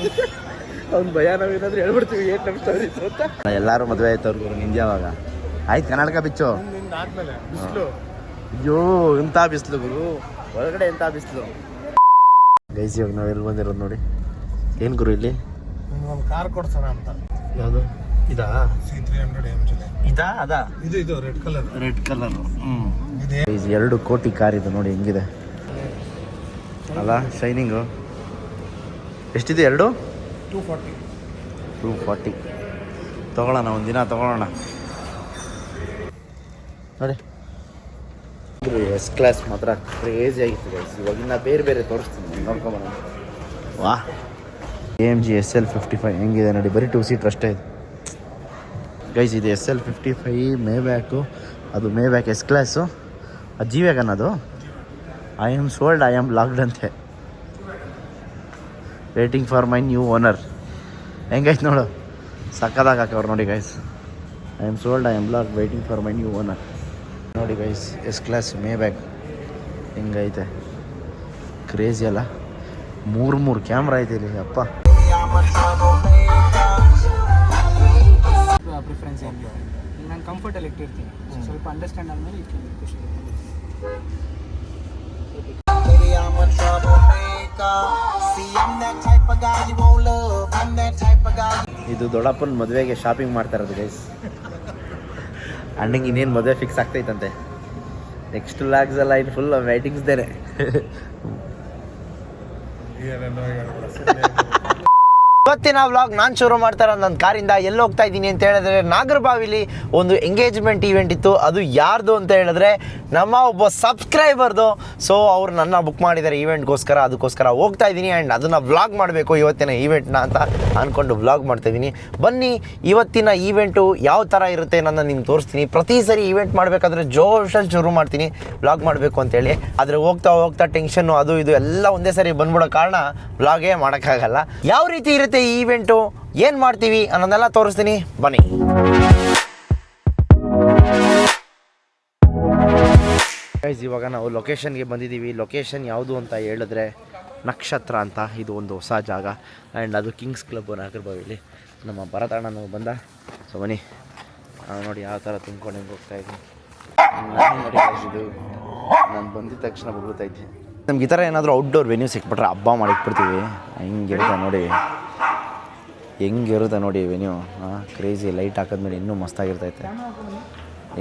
ಅವ್ನು ಭಯ, ನಾವೇನಾದ್ರೂ ಹೇಳ್ಬಿಡ್ತೀವಿ ಏನು ನಮ್ಮ ಸ್ಟೋರಿ ಅಂತ. ಎಲ್ಲರೂ ಮದುವೆ ಆಯ್ತು ಅವ್ರಿಗೂ. ನಿಂದು ಯಾವಾಗ ಆಯ್ತು? ಕರ್ನಾಟಕ ಬಿಚ್ಚು. ಅಯ್ಯೋ ಎಂಥ ಬಿಸಿಲು ಗುರು, ಹೊರಗಡೆ ಎಂಥ ಬಿಸಿಲು. ಗೈಸ್ ಇವಾಗ ನಾವೆಲ್ಲಿ ಬಂದಿರೋದು ನೋಡಿ. ಏನು ಗುರು ಇಲ್ಲಿ ಒಂದು ಕಾರ್ ಕೊಡ್ಸೋಣ ಅಂತ. ಯಾವುದು ಇದಾ? ಇದಾ ಅದಾ? ಇದು ರೆಡ್ ಕಲರ್. Red colour. 2 ಕೋಟಿ ಕಾರ್ ಇದು. ನೋಡಿ ಹೆಂಗಿದೆ ಅಲ್ಲ, ಶೈನಿಂಗು. ಎಷ್ಟಿದೆ? 240 ತೊಗೊಳ್ಳೋಣ, ಒಂದಿನ ತೊಗೊಳ್ಳೋಣ ನೋಡಿ. ಎಸ್ ಕ್ಲಾಸ್ ಮಾತ್ರ ಕ್ರೇಜಿ ಆಗಿತ್ತು ಗೈಸ್. ಇವಾಗಿನ್ನ ಬೇರೆ ಬೇರೆ ತೋರಿಸ್ತೀನಿ, ನೋಡ್ಕೊಂಬರೋಣ. ವಾ, AMG SL55 ಹೆಂಗಿದೆ ನೋಡಿ. ಬರೀ 2 ಸೀಟ್ರ್ ಅಷ್ಟೇ ಇದೆ ಗೈಸ್. ಇದು SL55 ಮೇ ಬ್ಯಾಕು. ಅದು ಮೇ ಬ್ಯಾಕ್ ಎಸ್ ಕ್ಲಾಸು. ಅದು ಜಿ ವ್ಯಾಗನ್. ಅದು I am sold, I am locked ಅಂತೆ. Waiting for my new owner. ಹೆಂಗೈತೆ ನೋಡು, ಸಕ್ಕದಾಗ ಹಾಕವ್ರು ನೋಡಿ guys. I am sold, I am block waiting for my new owner. ನೋಡಿ guys, S class Maybach ಹೆಂಗೈತೆ, ಕ್ರೇಜಿ ಅಲ್ಲ. ಮೂರು ಕ್ಯಾಮ್ರಾ ಐತೆ ಇಲ್ಲಿ ಅಪ್ಪ. ಪ್ರಿಫರೆನ್ಸ್ ಏನಿಲ್ಲ, ನಾನು ಕಂಫರ್ಟಲ್ಲಿ ಇಟ್ಟಿರ್ತೀನಿ. ಸ್ವಲ್ಪ ಅಂಡರ್ಸ್ಟ್ಯಾಂಡ್ ಆದಮೇಲೆ ಇದು ದೊಡ್ಡಪ್ಪನ ಮದುವೆಗೆ ಶಾಪಿಂಗ್ ಮಾಡ್ತಾ ಇರೋದು ಗೈಸ್. ಅಣ್ಣಂಗೆ ಇನ್ನೇನು ಮದುವೆ ಫಿಕ್ಸ್ ಆಗ್ತೈತಂತೆ. ನೆಕ್ಸ್ಟ್ ಲಾಗ್ಸ್ ಎಲ್ಲ ಇನ್ನು ಫುಲ್ ವೈಟಿಂಗ್ಸ್ ದೇನೆ. ಇವತ್ತಿನ ವ್ಲಾಗ್ ನಾನು ಶುರು ಮಾಡ್ತಾ ಇರೋದು ನನ್ನ ಕಾರಿಂದ. ಎಲ್ಲಿ ಹೋಗ್ತಾ ಇದ್ದೀನಿ ಅಂತ ಹೇಳಿದ್ರೆ, ನಾಗರಬಾವಿಲಿ ಒಂದು ಎಂಗೇಜ್ಮೆಂಟ್ ಈವೆಂಟ್ ಇತ್ತು. ಅದು ಯಾರ್ದು ಅಂತ ಹೇಳಿದ್ರೆ ನಮ್ಮ ಒಬ್ಬ ಸಬ್ಸ್ಕ್ರೈಬರ್ದು. ಸೊ ಅವ್ರು ನನ್ನ ಬುಕ್ ಮಾಡಿದ್ದಾರೆ ಈವೆಂಟ್ಗೋಸ್ಕರ. ಅದಕ್ಕೋಸ್ಕರ ಹೋಗ್ತಾ ಇದ್ದೀನಿ ಆ್ಯಂಡ್ ಅದನ್ನು ವ್ಲಾಗ್ ಮಾಡಬೇಕು ಇವತ್ತಿನ ಈವೆಂಟ್ನ ಅಂತ ಅಂದ್ಕೊಂಡು ವ್ಲಾಗ್ ಮಾಡ್ತಾಯಿದ್ದೀನಿ. ಬನ್ನಿ, ಇವತ್ತಿನ ಈವೆಂಟು ಯಾವ ಥರ ಇರುತ್ತೆ ನನ್ನ ನಿಮ್ಗೆ ತೋರಿಸ್ತೀನಿ. ಪ್ರತಿ ಸರಿ ಈವೆಂಟ್ ಮಾಡಬೇಕಾದ್ರೆ ಜೋಶಲ್ಲಿ ಶುರು ಮಾಡ್ತೀನಿ ವ್ಲಾಗ್ ಮಾಡಬೇಕು ಅಂತೇಳಿ. ಆದರೆ ಹೋಗ್ತಾ ಹೋಗ್ತಾ ಟೆನ್ಷನ್ನು ಅದು ಇದು ಎಲ್ಲ ಒಂದೇ ಸರಿ ಬಂದ್ಬಿಡೋ ಕಾರಣ ವ್ಲಾಗೇ ಮಾಡೋಕ್ಕಾಗಲ್ಲ. ಯಾವ ರೀತಿ ಇರುತ್ತೆ ಈ ಈವೆಂಟು, ಏನು ಮಾಡ್ತೀವಿ ಅನ್ನೋದನ್ನೆಲ್ಲ ತೋರಿಸ್ತೀನಿ ಬನ್ನಿ. ಗೈಸ್, ಇವಾಗ ನಾವು ಲೊಕೇಶನ್ಗೆ ಬಂದಿದ್ದೀವಿ. ಲೊಕೇಶನ್ ಯಾವುದು ಅಂತ ಹೇಳಿದ್ರೆ ನಕ್ಷತ್ರ ಅಂತ. ಇದು ಒಂದು ಹೊಸ ಜಾಗ ಆ್ಯಂಡ್ ಅದು ಕಿಂಗ್ಸ್ ಕ್ಲಬ್ ನಾಗರಬಾವಿಲಿ. ನಮ್ಮ ಭರತಣ್ಣನೂ ಬಂದ. ಸೊ ಬನ್ನಿ, ನೋಡಿ ಯಾವ ಥರ ತುಂಬ್ಕೊಂಡು ಹೆಂಗೆ ಹೋಗ್ತಾಯಿದ್ದೀನಿ. ನೋಡಿ guys, ಇದು ನಾನು ಬಂದಿದ ತಕ್ಷಣ ಬಗ್ಗುತ್ತೈತಿ. ನಮ್ಗೆ ಈ ಥರ ಏನಾದರೂ ಔಟ್ಡೋರ್ ವೆನ್ಯೂ ಸಿಕ್ಬಿಟ್ರೆ ಹಬ್ಬ ಮಾಡಿಟ್ಬಿಡ್ತೀವಿ. ಹೆಂಗಿರುತ್ತೆ ನೋಡಿ, ಹೆಂಗಿರುತ್ತೆ ನೋಡಿ ವೆನ್ಯೂ. ಕ್ರೇಜಿ ಲೈಟ್ ಹಾಕಿದ್ಮೇಲೆ ಇನ್ನೂ ಮಸ್ತಾಗಿರ್ತೈತೆ.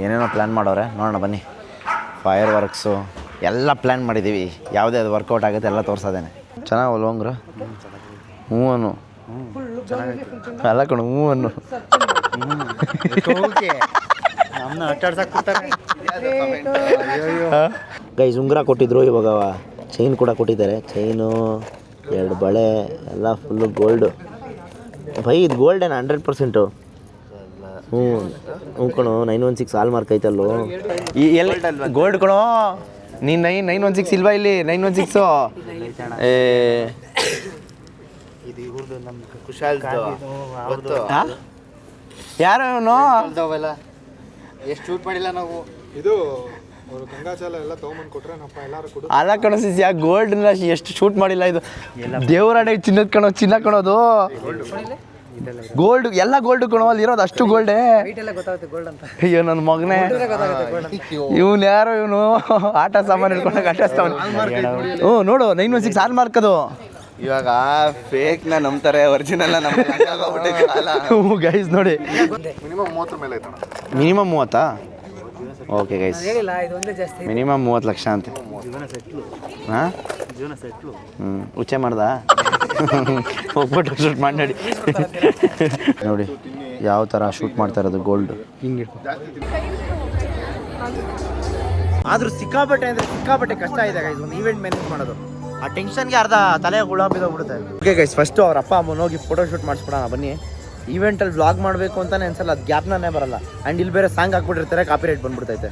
ಏನೇನೋ ಪ್ಲ್ಯಾನ್ ಮಾಡೋರೆ, ನೋಡೋಣ ಬನ್ನಿ. ಫೈರ್ ವರ್ಕ್ಸು ಎಲ್ಲ ಪ್ಲ್ಯಾನ್ ಮಾಡಿದ್ದೀವಿ. ಯಾವುದೇ ಅದು ವರ್ಕೌಟ್ ಆಗುತ್ತೆ ಎಲ್ಲ ತೋರಿಸೋದೇನೆ. ಚೆನ್ನಾಗಲ್ಲ ಹೋಗ್ರು? ಹ್ಞೂ ಅನ್ನು ಅಲ್ಲ ಕಣು, ಹ್ಞೂ ಅನ್ನು ಗೈಸ್, ಉಂಗುರ ಕೊಟ್ಟಿದ್ರು, ಇವಾಗ ಚೈನ್ ಕೂಡ ಕೊಟ್ಟಿದ್ದಾರೆ. ಚೈನು, 2 ಬಳೆ ಎಲ್ಲ ಫುಲ್ಲು ಗೋಲ್ಡು. ಭೈ ಇದು ಗೋಲ್ಡೇನ 100%? ಹ್ಞೂ ಕಣೋ, 916 ಹಾಲ್ ಮಾರ್ಕ್ ಐತಲ್ಲೋ. ಈ ಎಲ್ಲ ಗೋಲ್ಡ್ ಕಣೋ. ನೀನು 916 ಇಲ್ವಾ ಇಲ್ಲಿ? 916 ಯಾರು ಇವನು? ಎಷ್ಟು ಶೂಟ್ ಮಾಡಿಲ್ಲ ನಾವು. ಇದು ಗಂಗಾಚಲ ಎಲ್ಲ ತೊಗೊಂಬಂದು ಕೊಟ್ರೆ ನಪ್ಪ ಎಲ್ಲರೂ ಕೊಡು. ಅಲ್ಲ ಕಣೋ ಸಿಸಿ, ಆ ಗೋಲ್ಡ್ನ ಎಷ್ಟು ಶೂಟ್ ಮಾಡಿಲ್ಲ. ಇದು ದೇವರಾಡೆ ಚಿನ್ನದ ಕಣೋ, ಚಿನ್ನ ಕಣೋದು. ಗೋಲ್ಡ್ ಎಲ್ಲ ಗೋಲ್ಡ್ ಕಣೋ, ಅಲ್ಲಿ ಇರೋದು ಅಷ್ಟು ಗೋಲ್ಡೇ. ಅಯ್ಯೋ ನನ್ನ ಮಗನೇ, ಇವನು ಯಾರೋ, ಇವನು ಆಟ ಸಾಮಾನು ಹಿಡ್ಕೊಂಡಾಗ ಆಟ ಸಾಮಾನು. ಹ್ಞೂ ನೋಡು, 916 ಹಾಲ್ ಮಾರ್ಕ್ ಅದು. ಇವಾಗ ಫೇಕ್ನ ನಂಬ್ತಾರೆ, ಒರಿಜಿನಲ್ನ ಹ್ಞೂ ಗೈಸ್ ನೋಡಿ, ಮಿನಿಮಮ್ 30 ಮೇಲೆ ಐತಣ. Minimum 30? Okay guys, minimum 30 lakh ಅಂತೆ. ಹಾಂ, ಉಚ್ಚೆ ಮಾಡ್ದ ಹೋಗ್ಬಿಟ್ಟು ಶೂಟ್ ಮಾಡಿ ನೋಡಿ. ನೋಡಿ ಯಾವ ಥರ ಶೂಟ್ ಮಾಡ್ತಾ ಇರೋದು ಗೋಲ್ಡ್. ಹಿಂಗೆ ಆದರೂ ಸಿಕ್ಕಾಪಟ್ಟೆ ಅಂದರೆ ಸಿಕ್ಕಾಪಟ್ಟೆ ಕಷ್ಟ ಇದೆ ಗೈಸ್ ಒಂದು ಈವೆಂಟ್ ಮ್ಯಾನೇಜ್ ಮಾಡೋದು. ಆ ಟೆನ್ಷನ್ಗೆ ಅರ್ಧ ತಲೆ ಹುಳ ಬಿದ್ದೋಗ್ಬಿಡುತ್ತೆ. ಓಕೆ ಗೈಸ್, ಫಸ್ಟು ಅವ್ರ ಅಪ್ಪ ಅಮ್ಮನ ಹೋಗಿ ಫೋಟೋ ಶೂಟ್ ಮಾಡಿಸ್ಬಿಡೋಣ ಬನ್ನಿ. ಈವೆಂಟಲ್ಲಿ ವ್ಲಾಗ್ ಮಾಡಬೇಕು ಅಂತಲೇ ಅನ್ಸಲ್ಲ, ಅದು ಗ್ಯಾಪ್ನೇ ಬರಲ್ಲ. ಆ್ಯಂಡ್ ಇಲ್ಲಿ ಬೇರೆ ಸಾಂಗ್ ಹಾಕ್ಬಿಟ್ಟಿರ್ತಾರೆ, ಕಾಪಿ ರೈಟ್ ಬಂದ್ಬಿಡ್ತೈತೆ.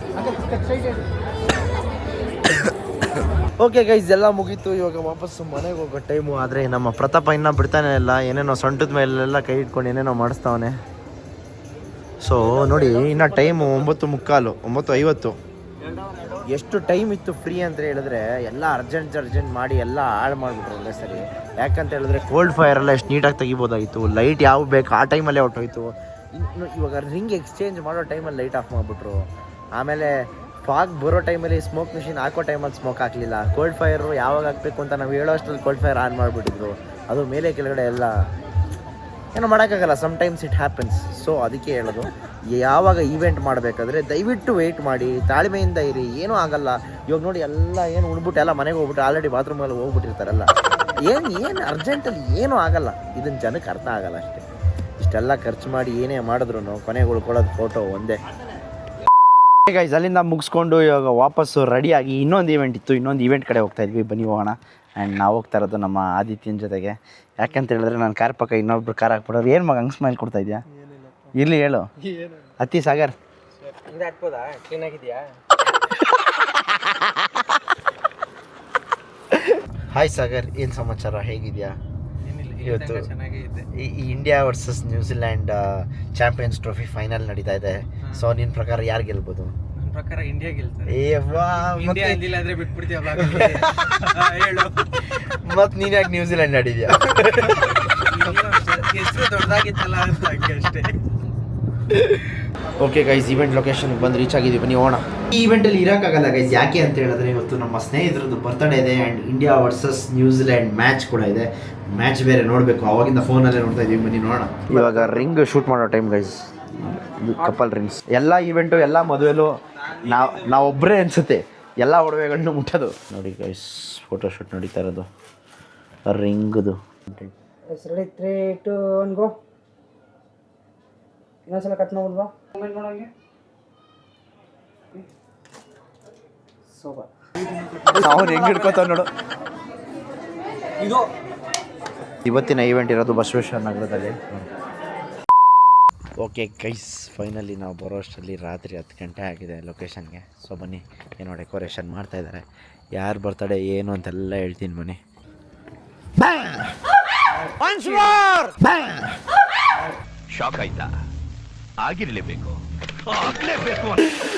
ಓಕೆ ಗೈಸ್, ಎಲ್ಲ ಮುಗೀತು. ಇವಾಗ ವಾಪಸ್ಸು ಮನೆಗೆ ಹೋಗೋ ಟೈಮು. ಆದರೆ ನಮ್ಮ ಪ್ರತಾಪ ಇನ್ನೂ ಬಿಡ್ತಾನೆ ಇಲ್ಲ, ಏನೇನೋ ಸೊಂಟದ ಮೇಲೆಲ್ಲ ಕೈ ಇಟ್ಕೊಂಡು ಏನೇನೋ ಮಾಡಿಸ್ತಾವನೆ. ಸೊ ನೋಡಿ, ಇನ್ನು ಟೈಮು 9:45, 9:50. ಎಷ್ಟು ಟೈಮ್ ಇತ್ತು ಫ್ರೀ ಅಂತ ಹೇಳಿದ್ರೆ ಎಲ್ಲ ಅರ್ಜೆಂಟ್ ಮಾಡಿ ಎಲ್ಲ ಹಾಳು ಮಾಡಿಬಿಟ್ರು ಒಂದೇ ಸರಿ. ಯಾಕಂತ ಹೇಳಿದ್ರೆ ಕೋಲ್ಡ್ ಫೈರೆಲ್ಲ ಎಷ್ಟು ನೀಟಾಗಿ ತೆಗಿಬೋದಾಗಿತ್ತು. ಲೈಟ್ ಯಾವ ಬೇಕು ಆ ಟೈಮಲ್ಲೇ ಹೊಟ್ಟೋಯ್ತು. ಇನ್ನು ಇವಾಗ ರಿಂಗ್ ಎಕ್ಸ್ಚೇಂಜ್ ಮಾಡೋ ಟೈಮಲ್ಲಿ ಲೈಟ್ ಆಫ್ ಮಾಡಿಬಿಟ್ರು. ಆಮೇಲೆ ಫಾಗ್ ಬರೋ ಟೈಮಲ್ಲಿ ಸ್ಮೋಕ್ ಮಿಷಿನ್ ಹಾಕೋ ಟೈಮಲ್ಲಿ ಸ್ಮೋಕ್ ಹಾಕಲಿಲ್ಲ. ಕೋಲ್ಡ್ ಫೈರು ಯಾವಾಗ ಹಾಕಬೇಕು ಅಂತ ನಾವು ಹೇಳೋ ಅಷ್ಟರಲ್ಲಿ ಕೋಲ್ಡ್ ಫೈರ್ ಆನ್ ಮಾಡಿಬಿಟ್ಟಿದ್ರು. ಅದು ಮೇಲೆ ಕೆಳಗಡೆ ಎಲ್ಲ ಏನೋ ಮಾಡೋಕ್ಕಾಗಲ್ಲ, ಸಮ್ಟೈಮ್ಸ್ ಇಟ್ ಹ್ಯಾಪನ್ಸ್. ಸೊ ಅದಕ್ಕೆ ಹೇಳೋದು, ಯಾವಾಗ ಈವೆಂಟ್ ಮಾಡಬೇಕಾದ್ರೆ ದಯವಿಟ್ಟು ವೆಯ್ಟ್ ಮಾಡಿ, ತಾಳ್ಮೆಯಿಂದ ಇರಿ, ಏನೂ ಆಗಲ್ಲ. ಇವಾಗ ನೋಡಿ ಎಲ್ಲ ಏನು ಉಣ್ಬಿಟ್ಟು ಎಲ್ಲ ಮನೆಗೆ ಹೋಗ್ಬಿಟ್ಟು ಆಲ್ರೆಡಿ ಬಾತ್ರೂಮಲ್ಲಿ ಹೋಗ್ಬಿಟ್ಟಿರ್ತಾರಲ್ಲ. ಏನು ಅರ್ಜೆಂಟಲ್ಲಿ ಏನೂ ಆಗಲ್ಲ. ಇದನ್ನು ಜನಕ್ಕೆ ಅರ್ಥ ಆಗಲ್ಲ ಅಷ್ಟೇ. ಇಷ್ಟೆಲ್ಲ ಖರ್ಚು ಮಾಡಿ ಏನೇ ಮಾಡಿದ್ರು ಕೊನೆಗೆ ಉಳ್ಕೊಳ್ಳೋದು ಫೋಟೋ ಒಂದೇ. ಗೈಸ್, ಅಲ್ಲಿಂದ ಮುಗಿಸ್ಕೊಂಡು ಇವಾಗ ವಾಪಸ್ಸು ರೆಡಿಯಾಗಿ ಇನ್ನೊಂದು ಈವೆಂಟ್ ಇತ್ತು, ಇನ್ನೊಂದು ಈವೆಂಟ್ ಕಡೆ ಹೋಗ್ತಾ ಇದ್ವಿ. ಬನ್ನಿ ಹೋಗೋಣ. ಆ್ಯಂಡ್ ನಾವು ಹೋಗ್ತಾ ಇರೋದು ನಮ್ಮ ಆದಿತ್ಯನ ಜೊತೆಗೆ. ಯಾಕಂತ ಹೇಳಿದ್ರೆ ನಾನು ಕಾರ್ ಪಕ್ಕ ಇನ್ನೊಬ್ರು ಕಾರ್ ಹಾಕ್ಬಿಡೋರು. ಏನು ಮಗ ಹಂಗೆ ಸ್ಮೈಲ್ ಕೊಡ್ತಾ ಇದೆಯಾ? ಇರಲಿ ಹೇಳು. ಅತ್ತಿ ಸಾಗರ್ ಹಾಯ್ ಸಾಗರ್, ಏನು ಸಮಾಚಾರ, ಹೇಗಿದೆಯಾ? ಇವತ್ತು ಈ India versus New Zealand champions trophy final ನಡೀತಾ ಇದೆ. ಸೊ ನಿನ್ನ ಪ್ರಕಾರ ಯಾರು ಗೆಲ್ಬೋದು? ನನ್ನ ಪ್ರಕಾರ ಇಂಡಿಯಾ ಗೆಲ್ತಾರೆ. ಇಂಡಿಯಾ ಗೆದ್ದಿಲ್ಲ ಅಂದ್ರೆ ಬಿಟ್ಬಿಡ್ತೀಯ ಹೇಳು. ಮತ್ತೆ ನೀನು ಯಾಕೆ ನ್ಯೂಜಿಲ್ಯಾಂಡ್ ಆಡಿದ್ಯಾ? ಎಷ್ಟು ದೊಡ್ಡದಾಗಿತ್ತಲ್ಲ ಅಂತ ಹಂಗೆ ಅಷ್ಟೇ. ಓಕೆ ಗೈಸ್, ಈವೆಂಟ್ ಲೊಕೇಶನ್ಗೆ ಬಂದು ರೀಚ್ ಆಗಿದ್ದೀವಿ, ಬನ್ನಿ ಹೋಗೋಣ. ಈ ಈವೆಂಟಲ್ಲಿ ಇರೋಕ್ಕಾಗಲ್ಲ ಗೈಸ್. ಯಾಕೆ ಅಂತ ಹೇಳಿದ್ರೆ ಇವತ್ತು ನಮ್ಮ ಸ್ನೇಹಿತರದ್ದು ಬರ್ತಡೇ ಇದೆ and India versus New Zealand match ಕೂಡ ಇದೆ. ಮ್ಯಾಚ್ ಬೇರೆ ನೋಡಬೇಕು, ಅವಾಗಿಂದ ಫೋನಲ್ಲೇ ನೋಡ್ತಾ ಇದ್ದೀವಿ, ಬನ್ನಿ ನೋಡೋಣ. ಇವಾಗ ರಿಂಗ್ ಶೂಟ್ ಮಾಡೋ ಟೈಮ್ ಗೈಸ್, ಕಪಲ್ ರಿಂಗ್ಸ್. ಎಲ್ಲ ಈವೆಂಟು ಎಲ್ಲ ಮದುವೆಲು ನಾವೊಬ್ಬರೇ ಅನಿಸುತ್ತೆ ಎಲ್ಲ ಒಡವೆಗಳನ್ನೂ ಮುಟ್ಟೋದು. ನೋಡಿ ಗೈಸ್, ಫೋಟೋ ಶೂಟ್ ನಡೀತಾ ಇರೋದು ರಿಂಗ್ದು. ರೆಡಿ 3 2 1 ಗೋ. ಇನ್ನೊಂದ್ಸಲ ಕಟ್ ಮಾಡ್ಬಿಡ್ವಾ, ಮೂಮೆಂಟ್ ಮಾಡೋಂಗೆ. ಅವ್ನು ಹೆಂಗೆ ಹಿಡ್ಕೋತಾವ ನೋಡು. ಇದು ಇವತ್ತಿನ ಈವೆಂಟ್ ಇರೋದು ಬಸವೇಶ್ವರ ನಗರದಲ್ಲಿ. ಓಕೆ ಗೈಸ್, ಫೈನಲಿ ನಾವು ಬರೋ ಅಷ್ಟರಲ್ಲಿ ರಾತ್ರಿ 10 ಗಂಟೆ ಆಗಿದೆ ಲೊಕೇಶನ್ಗೆ. ಸೊ ಬನ್ನಿ, ಏನೋ ಡೆಕೋರೇಷನ್ ಮಾಡ್ತಾಯಿದ್ದಾರೆ. ಯಾರು ಬರ್ತಡೇ ಏನು ಅಂತೆಲ್ಲ ಹೇಳ್ತೀನಿ, ಬನ್ನಿ. ಶಾಕ್ ಆಯ್ತಾ? ಆಗಿರಲೇಬೇಕು.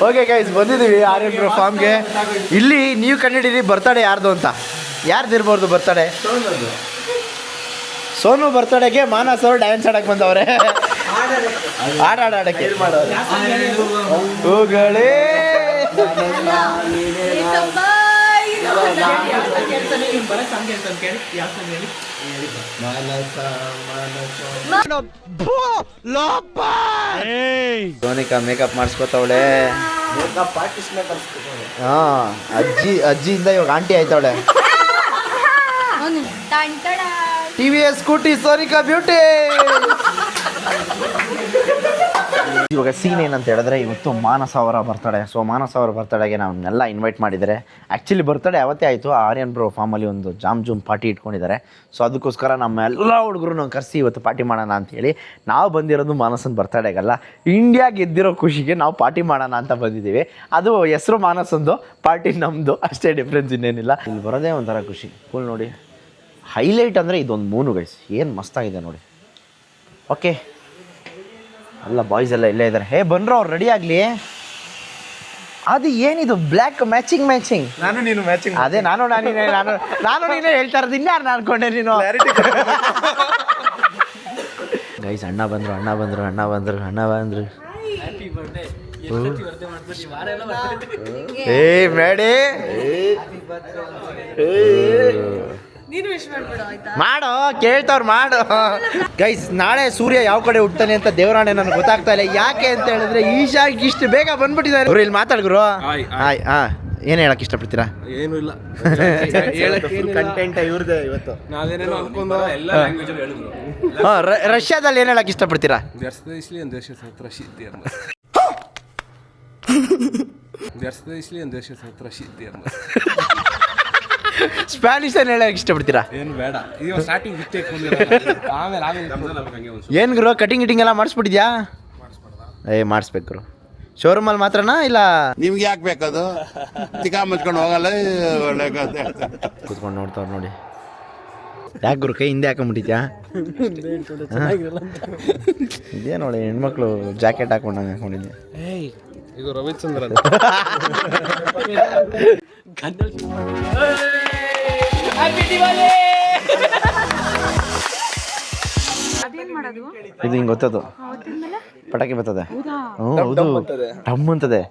ಓಕೆ ಗೈಸ್, ಬಂದಿದ್ದೀವಿ ಆರ್ಯನ್ ಬ್ರೋ ಫಾರ್ಮ್ಗೆ. ಇಲ್ಲಿ ನೀವು ಕಂಡಿದ್ದೀರಿ ಬರ್ತಡೇ ಯಾರ್ದು ಅಂತ. ಯಾರ್ದಿರ್ಬೋದು ಬರ್ತಡೇ? ಸೋನು ಬರ್ತಡೇಗೆ ಮಾನಸ್ ಅವರು ಡ್ಯಾನ್ಸ್ ಆಡಕ್ಕೆ ಬಂದವ್ರೆ. ಆಡಕ್ಕೆ ಹೂಗಳೇ ಸೋನಿಕಾ ಮೇಕಪ್ ಮಾಡಿಸ್ಕೊತವಳೆ. ಹಾಂ, ಅಜ್ಜಿಯಿಂದ ಇವಾಗ ಆಂಟಿ ಆಯ್ತವಳೆ. TVS Scooty Sonika beauty. ಇವಾಗ ಸೀನ್ ಏನಂತ ಹೇಳಿದ್ರೆ, ಇವತ್ತು ಮಾನಸ ಅವರ ಬರ್ತಡೇ. ಸೊ ಮಾನಸ ಅವರ ಬರ್ತಡೇಗೆ ನಾವನ್ನೆಲ್ಲ ಇನ್ವೈಟ್ ಮಾಡಿದ್ದಾರೆ. ಆ್ಯಕ್ಚುಲಿ ಬರ್ತಡೇ ಅವತ್ತೇ ಆಯಿತು. ಆರ್ಯನ್ ಬ್ರೋ ಫಾರ್ಮಲ್ಲಿ ಒಂದು ಜೂಮ್ ಪಾರ್ಟಿ ಇಟ್ಕೊಂಡಿದ್ದಾರೆ. ಸೊ ಅದಕ್ಕೋಸ್ಕರ ನಮ್ಮ ಎಲ್ಲ ಹುಡುಗರು ನಾವು ಕರೆಸಿ ಇವತ್ತು ಪಾರ್ಟಿ ಮಾಡೋಣ ಅಂತೇಳಿ ನಾವು ಬಂದಿರೋದು ಮಾನಸನ ಬರ್ತಡೇಗಲ್ಲ, ಇಂಡಿಯಾ ಗೆದ್ದಿರೋ ಖುಷಿಗೆ ನಾವು ಪಾರ್ಟಿ ಮಾಡೋಣ ಅಂತ ಬಂದಿದ್ದೀವಿ. ಅದು ಹೆಸರು ಮಾನಸಂದು, ಪಾರ್ಟಿ ನಮ್ಮದು, ಅಷ್ಟೇ ಡಿಫ್ರೆನ್ಸ್, ಇನ್ನೇನಿಲ್ಲ. ಇಲ್ಲಿ ಬರೋದೇ ಒಂಥರ ಖುಷಿ. ಫುಲ್ ನೋಡಿ, ಹೈಲೈಟ್ ಅಂದರೆ ಇದೊಂದು ಮೂನು ಗೈಸ್, ಏನು ಮಸ್ತಾಗಿದೆ ನೋಡಿ. ಓಕೆ, ಅಲ್ಲ ಬಾಯ್ಸ್ ಎಲ್ಲ ಇಲ್ಲೇ ಇದ್ದಾರೆ. ಹೇ ಬನ್ರೋ, ಅವ್ರು ರೆಡಿ ಆಗಲಿ. ಅದು ಏನಿದು ಬ್ಲ್ಯಾಕ್ ಮ್ಯಾಚಿಂಗ್? ನಾನು ನೀನು ಮ್ಯಾಚಿಂಗ್. ಅದೇ ನಾನು ನೀನೇ ಹೇಳ್ತಾ ಇರೋದು, ಇನ್ಯಾರು ನಾನು ಅನ್ಕೊಂಡೆ ನೀನು. ಗೈಸ್, ಅಣ್ಣ ಬಂದರು. ಏ ಮೇಡಿ ಮಾಡೋ, ಕೇಳ್ತವ್ರು ಮಾಡು. ಗೈಸ್, ನಾಳೆ ಸೂರ್ಯ ಯಾವ ಕಡೆ ಹುಟ್ತಾನೆ ಅಂತ ದೇವರಾಣೆ ನನಗೆ ಗೊತ್ತಾಗ್ತಾ ಇಲ್ಲ. ಯಾಕೆ ಅಂತ ಹೇಳಿದ್ರೆ ಈಶಾಗ್ ಇಷ್ಟು ಬೇಗ ಬಂದ್ಬಿಟ್ಟಿದ್ದಾರೆ. ಅವ್ರು ಇಲ್ಲಿ ಮಾತಾಡ್ರು. ಹಾಯ್. ಏನು ಹೇಳಕ್ ಇಷ್ಟಪಡ್ತೀರಾ? ಏನು ಇಲ್ಲ, ಕಂಟೆಂಟ್ ಇವ್ರದೇ ಇವತ್ತು. ನಾವೇನೇನೋ ಅನ್ಕೊಂಡು ಎಲ್ಲ ಲ್ಯಾಂಗ್ವೇಜ್ ಹೇಳಿದ್ರು. ರಷ್ಯಾದಲ್ಲಿ ಏನು ಹೇಳಕ್ ಇಷ್ಟಪಡ್ತೀರಾ? ಸ್ಪ್ಯಾನಿಷ್ ಏನು ಹೇಳಕ್ ಇಷ್ಟಪಡ್ತೀರಾ? ಏನು ಬೇಡ, ಈಗ ಸ್ಟಾರ್ಟಿಂಗ್ ಮಿಸ್ಟೇಕ್ ಆಮೇಲೆ ಏನು ಗುರು, ಕಟಿಂಗ್ ಗಿಟಿಂಗ್ ಎಲ್ಲ ಮಾಡಿಸ್ಬಿಟ್ಟಿದ್ಯಾ? ಮಾಡಿಸ್ಬೇಕು ಗುರು. ಶೋರೂಮಲ್ಲಿ ಮಾತ್ರನಾ ಇಲ್ಲ? ನಿಮ್ಗೆ ಯಾಕೆ ಬೇಕದು? ಚಿಕ್ಕ ಮುಚ್ಕೊಂಡು ಹೋಗಲ್ಲ, ಒಳ್ಳೆ ಕೂತ್ಕೊಂಡು ನೋಡ್ತಾವ್ರು ನೋಡಿ. ಯಾಕೆ ಗುರು ಕೈ ಹಿಂದೆ ಹಾಕೊಂಡ್ಬಿಟ್ಟಿದ್ಯಾ? ಇದೇ ನೋಡಿ, ಹೆಣ್ಮಕ್ಳು ಜಾಕೆಟ್ ಹಾಕೊಂಡಂಗೆ ಹಾಕೊಂಡಿದ್ದೆ. ಇದು ರವಿಚಂದ್ರ ಇದು ಹಿಂಗೆ ಗೊತ್ತದು, ಪಟಾಕಿ ಬರ್ತದೆ. ಹೌದು, ಟಮ್ ಅಂತದೆ.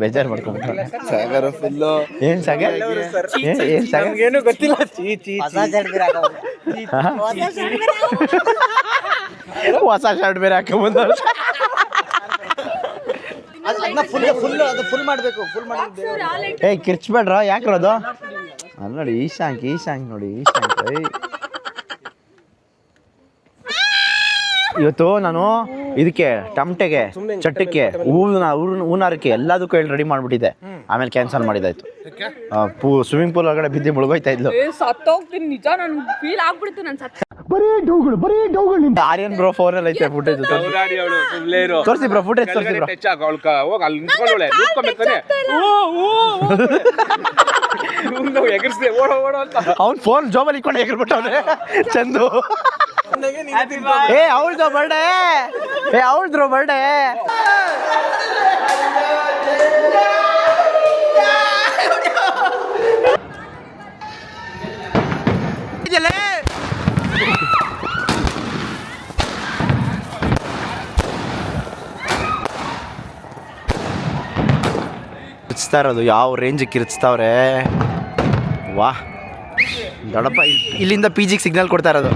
ಬೇಜಾರು ಮಾಡ್ಕೊಂಡ್ಬಿಟ್ರೆ ಸಾಗರ ಫುಲ್ಲು ಏನು ಸಾಗರ್, ಏನು ಸಾಗರ್ ಏನು ಗೊತ್ತಿಲ್ಲ. ಹೊಸ ಶರ್ಟ್ ಬೇರೆ ಹಾಕೊಂಬಂದ. ಫುಲ್ ಮಾಡಬೇಕು, ಫುಲ್ ಮಾಡಿ. ಏಯ್ ಕಿರ್ಚ್ಬೇಡ್ರ, ಯಾಕ್ರದು? ಅಲ್ಲಿ ನೋಡಿ, ಈಶಾಂಕ್ ನೋಡಿ, ಈಶಾಂಕ್. ಇವತ್ತು ನಾನು ಇದಕ್ಕೆ ಟಮಟೆಗೆ ಚಟ್ಟಕ್ಕೆ ಹೂನಾರಕ್ಕೆ ಎಲ್ಲದಕ್ಕೂ ಹೇಳಿ ರೆಡಿ ಮಾಡ್ಬಿಟ್ಟಿದ್ದೆ. ಆಮೇಲೆ ಕ್ಯಾನ್ಸಲ್ ಮಾಡಿದಾಯ್ತು. ಸ್ವಿಮ್ಮಿಂಗ್ ಪೂಲ್ ಒಳಗಡೆ ಬಿದ್ದು ಮುಳುಗೋಯ್ತಾ ಇದ್ಲು. ಸತ್ತೋಗ್ತೀನಿ ನಿಜ, ನನ್ ಫೀಲ್ ಆಗ್ಬಿಡ್ತು. ನಾನು ಆರ್ಯನ್ ಬ್ರೋ ಫೋನಲ್ಲಿ ಐತೆ ಫುಟೇಜ್. ತೋರಿಸಿ ಬ್ರೋ ಫುಟೇಜ್ ತೋರಿಸಿ ಅವ್ನು ಫೋನ್ ಜೋಬಲ್ಲಿ ಇಟ್ಕೊಂಡು ಎಗರ್ಬಿಟ್ಟವ್ರೆ ಚಂದು. ಅವಳ್ದು ಬರ್ಡೇ, ಅವಳ್ದು ಬರ್ಡೇ. ಕಿರ್ಚ್ತಾ ಇರೋದು ಯಾವ ರೇಂಜಿಗೆ ಕಿರ್ಚ್ತಾವ್ರೆ. ವಾಹ್ ದೊಡ್ಡಪ್ಪ, ಇಲ್ಲಿಂದ ಪಿ ಜಿಗೆ ಸಿಗ್ನಲ್ ಕೊಡ್ತಾ ಇರೋದು.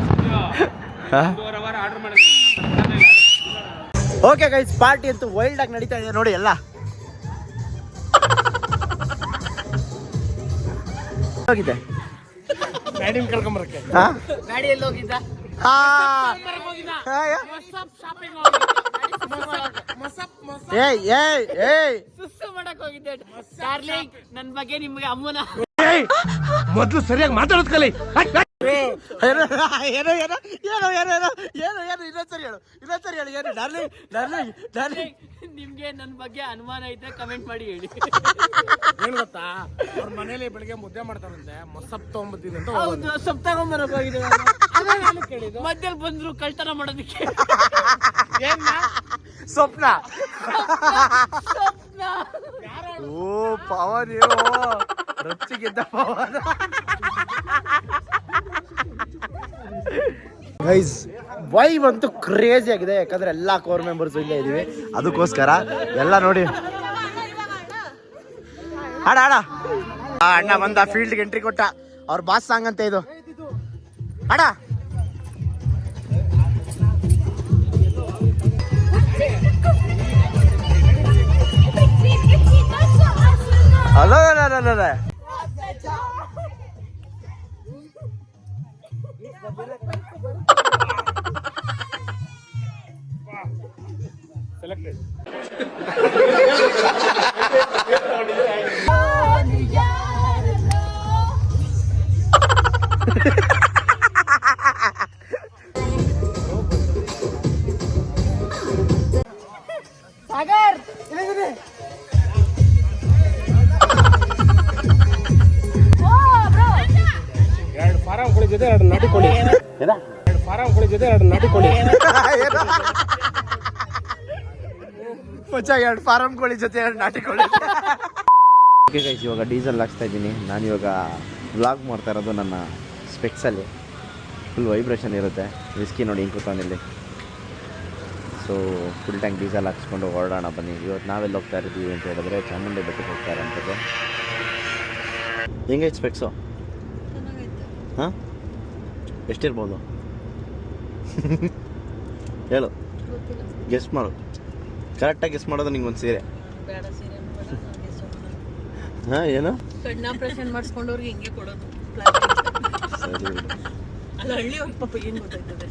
ಓಕೆ ಗೈಸ್, ಪಾರ್ಟಿ ಅಂತೂ ವೈಲ್ಡ್ ಆಗಿ ನಡೀತಾ ಇದೆ ನೋಡಿ. ಎಲ್ಲ ಹೋಗಿದೆ ನನ್ ಬಗ್ಗೆ ನಿಮ್ಗೆ ಅಮ್ಮನ ಮೊದಲು ಸರಿಯಾಗಿ ಮಾತಾಡೋದ್ ಕಲಿ. ಏನೋ ಏನೋ ಏನೋ ಏನೋ ಏನೋ ಏನೋ ಏನೋ ಏನೋ ಇನ್ನೊಂದ್ಸರಿ ಹೇಳು, ಇನ್ನೊಂದ್ಸರಿ ಹೇಳು. ಏನು ಡಾರ್ಲಿಂಗ್ ಡಾರ್ಲಿಂಗ್ ಡಾರ್ಲಿಂಗ್, ನಿಮ್ಗೆ ನನ್ ಬಗ್ಗೆ ಅನುಮಾನ ಇದ್ರೆ ಕಮೆಂಟ್ ಮಾಡಿ ಹೇಳಿ. ಏನ್ ಗೊತ್ತಾ, ಅವ್ರ ಮನೇಲಿ ಬೆಳಿಗ್ಗೆ ಮುದ್ದೆ ಮಾಡ್ತಾರಂತೆ, ಮೊಸಪ್ ತಗೊಂಡ್ಬಂದಿದೆ ಅಂತ. ಹೌದು, ಸೊಪ್ಪು ತಗೊಂಬರಕ್ ಹೋಗಿದ್ದೆ. ಮಧ್ಯದಲ್ಲಿ ಬಂದ್ರು ಕಳ್ತನ ಮಾಡೋದಕ್ಕೆ. ಸ್ವಪ್ನ. ಓ ಪವನ್, ಏನು ರಚ್ಚಿಗೆದ್ದ ಪವನ್. ಗೈಸ್ ವೈಬ್ ಅಂತೂ ಕ್ರೇಜಿ ಆಗಿದೆ, ಯಾಕಂದ್ರೆ ಎಲ್ಲ ಕೋರ್ ಮೆಂಬರ್ಸ್ ಇಲ್ಲೇ ಇದೀವಿ. ಅದಕ್ಕೋಸ್ಕರ ಎಲ್ಲ ನೋಡಿ. ಆಡ ಆಡ ಅಣ್ಣ ಬಂದ, ಫೀಲ್ಡ್ಗೆ ಎಂಟ್ರಿ ಕೊಟ್ಟ. ಅವ್ರ ಬಾಸ್ ಸಾಂಗ್ ಅಂತ ಇದು. ಆಡ ಅಲ್ಲ ಸೆಲೆಕ್ಟೆಡ್. ಸಾಗರ್ ಎರಡು ಫಾರಂ ಕೋಳಿ ಜೊತೆ ಎರಡು ನಾಟಿ ಕೋಳಿ. ಎರಡು ಫಾರಂ ಕೋಳಿ ಜೊತೆ ಎರಡು ನಾಟಿ ಕೋಳಿ. ಎರಡು ಫಾರಂ ಕೋಳಿ ಜೊತೆ ಎರಡು ನಾಟಿ ಕೋಳಿ. ಓಕೆ ಗೈಸ್, ಇವಾಗ ಡೀಸೆಲ್ ಹಾಕ್ಸ್ತಾ ಇದ್ದೀನಿ. ನಾನು ಇವಾಗ ವ್ಲಾಗ್ ಮಾಡ್ತಾ ಇರೋದು ನನ್ನ ಸ್ಪೆಕ್ಸಲ್ಲಿ. ಫುಲ್ ವೈಬ್ರೇಷನ್ ಇರುತ್ತೆ. ವಿಸ್ಕಿ ನೋಡಿ ಹಿಂಗೆ ಕೂತವನಿಲ್ಲಿ. ಸೊ ಫುಲ್ ಟ್ಯಾಂಕ್ ಡೀಸೆಲ್ ಹಾಕ್ಸ್ಕೊಂಡು ಹೊರಡೋಣ ಬನ್ನಿ. ಇವತ್ತು ನಾವೆಲ್ಲ ಹೋಗ್ತಾ ಇದ್ದೀವಿ ಅಂತ ಹೇಳಿದ್ರೆ ಚಾಮುಂಡಿ ಬೆಟ್ಟಕ್ಕೆ ಹೋಗ್ತಾ ಇರೋಂಥದ್ದು. ಹೆಂಗೈತೆ ಸ್ಪೆಕ್ಸು? ಹಾಂ, ಎಷ್ಟಿರ್ಬೋದು ಹೇಳು, ಗೆಸ್ಟ್ ಮಾಡು. ಕರೆಕ್ಟಾಗಿ ಗೆಸ್ಟ್ ಮಾಡೋದು ನಿಂಗೊಂದು ಸೀರೆ. ಹಾಂ, ಏನು ಕಣ್ಣಾಪರೇಷನ್ ಮಾಡಿಸ್ಕೊಂಡವ್ರಿಗೆ ಹಿಂಗೆ ಕೊಡೋದು. ಸರಿ ಅಲ್ಲ, ಹಳ್ಳಿ ಹೋಗಿ ಪಾಪ ಏನು ಗೊತ್ತಾಗ್ತದೆ.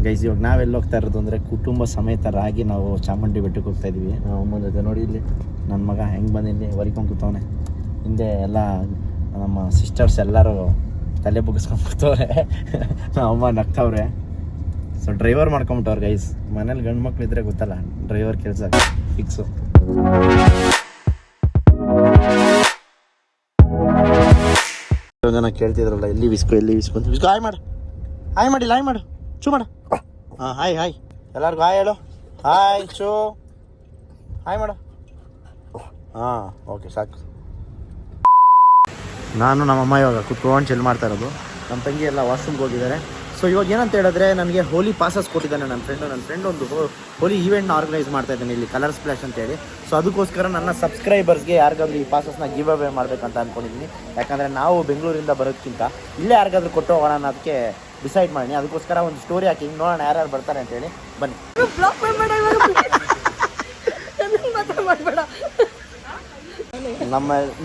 ಗೈಸ್, ಇವಾಗ ನಾವೆಲ್ಲ ಹೋಗ್ತಾ ಇರೋದು ಅಂದರೆ ಕುಟುಂಬ ಸಮೇತರಾಗಿ ನಾವು ಚಾಮುಂಡಿ ಬೆಟ್ಟಕ್ಕೆ ಹೋಗ್ತಾ ಇದ್ವಿ. ನಾವು ಅಮ್ಮನ ಜೊತೆ ನೋಡಿ, ಇಲ್ಲಿ ನನ್ನ ಮಗ ಹೆಂಗೆ ಬಂದಿಲ್ಲಿ ಹೊರಿಕೊಂಡು ಕೂತವನೆ. ಹಿಂದೆ ಎಲ್ಲ ನಮ್ಮ ಸಿಸ್ಟರ್ಸ್ ಎಲ್ಲರೂ ತಲೆ ಬುಗಿಸ್ಕೊಂಡು ಕೂತವ್ರೆ. ನಮ್ಮ ಅಮ್ಮ ನಗ್ತವ್ರೆ. ಸೊ ಡ್ರೈವರ್ ಮಾಡ್ಕೊಂಬಿಟ್ಟವ್ರು ಗೈಸ್. ಮನೇಲಿ ಗಂಡು ಮಕ್ಳು ಇದ್ರೆ ಗೊತ್ತಲ್ಲ, ಡ್ರೈವರ್ ಕೆಲಸ ಫಿಕ್ಸು. ಜನ ಕೇಳ್ತಿದ್ರಲ್ಲ, ಎಲ್ಲಿ ವಿಸ್ಕು ಎಲ್ಲಿ ವಿಸ್ಕು ಅಂತ. ವಿಸ್ಕು ಹಾಯ್ ಮಾಡು, ಹಾಯ್ ಮಾಡಿಲ್ಲ, ಹಾಯ್ ಮಾಡು, ಚೂ ಮಾಡು. ಹಾಂ, ಹಾಯ್ ಹಾಯ್ ಎಲ್ಲರಿಗೂ ಹಾಯ್ ಹೇಳು. ಹಾಯ್ ಚೂ, ಹಾಯ್ ಮಾಡು. ಹಾಂ, ಓಕೆ ಸಾಕು. ನಾನು ನಮ್ಮಮ್ಮ ಇವಾಗ ಕುತ್ಕೊಂಡು ಚಿಲ್ ಮಾಡ್ತಾ ಇರೋದು. ನಮ್ಮ ತಂಗಿ ಎಲ್ಲ ವಾಶ್ರೂಮ್ಗೆ ಹೋಗಿದ್ದಾರೆ. ಸೊ ಇವಾಗ ಏನಂತ ಹೇಳಿದ್ರೆ, ನನಗೆ ಹೋಲಿ ಪಾಸಸ್ ಕೊಟ್ಟಿದ್ದಾನೆ ನನ್ನ ಫ್ರೆಂಡ್ ಒಂದು ಹೋಲಿ ಈವೆಂಟ್ನ ಆರ್ಗನೈಸ್ ಮಾಡ್ತಾ ಇದ್ದಾನೆ ಇಲ್ಲಿ, ಕಲರ್ ಸ್ಪ್ಲಾಶ್ ಅಂತೇಳಿ. ಸೊ ಅದಕ್ಕೋಸ್ಕರ ನನ್ನ ಸಬ್ಸ್ಕ್ರೈಬರ್ಸ್ಗೆ ಯಾರಿಗಾದ್ರೂ ಈ ಪಾಸಸ್ನ ಗಿವ್ ಅವೇ ಮಾಡಬೇಕಂತ ಅಂದ್ಕೊಂಡಿದ್ದೀನಿ. ಯಾಕಂದರೆ ನಾವು ಬೆಂಗಳೂರಿಂದ ಬರೋದಕ್ಕಿಂತ ಇಲ್ಲೇ ಯಾರಿಗಾದ್ರೂ ಕೊಟ್ಟು ಹೋಗೋಣ ಅನ್ನೋದಕ್ಕೆ ಡಿಸೈಡ್ ಮಾಡಿ. ಅದಕ್ಕೋಸ್ಕರ ಒಂದು ಸ್ಟೋರಿ ಹಾಕಿ ನೋಡೋಣ ಯಾರ್ಯಾರು ಬರ್ತಾರೆ ಅಂತೇಳಿ. ಬನ್ನಿ.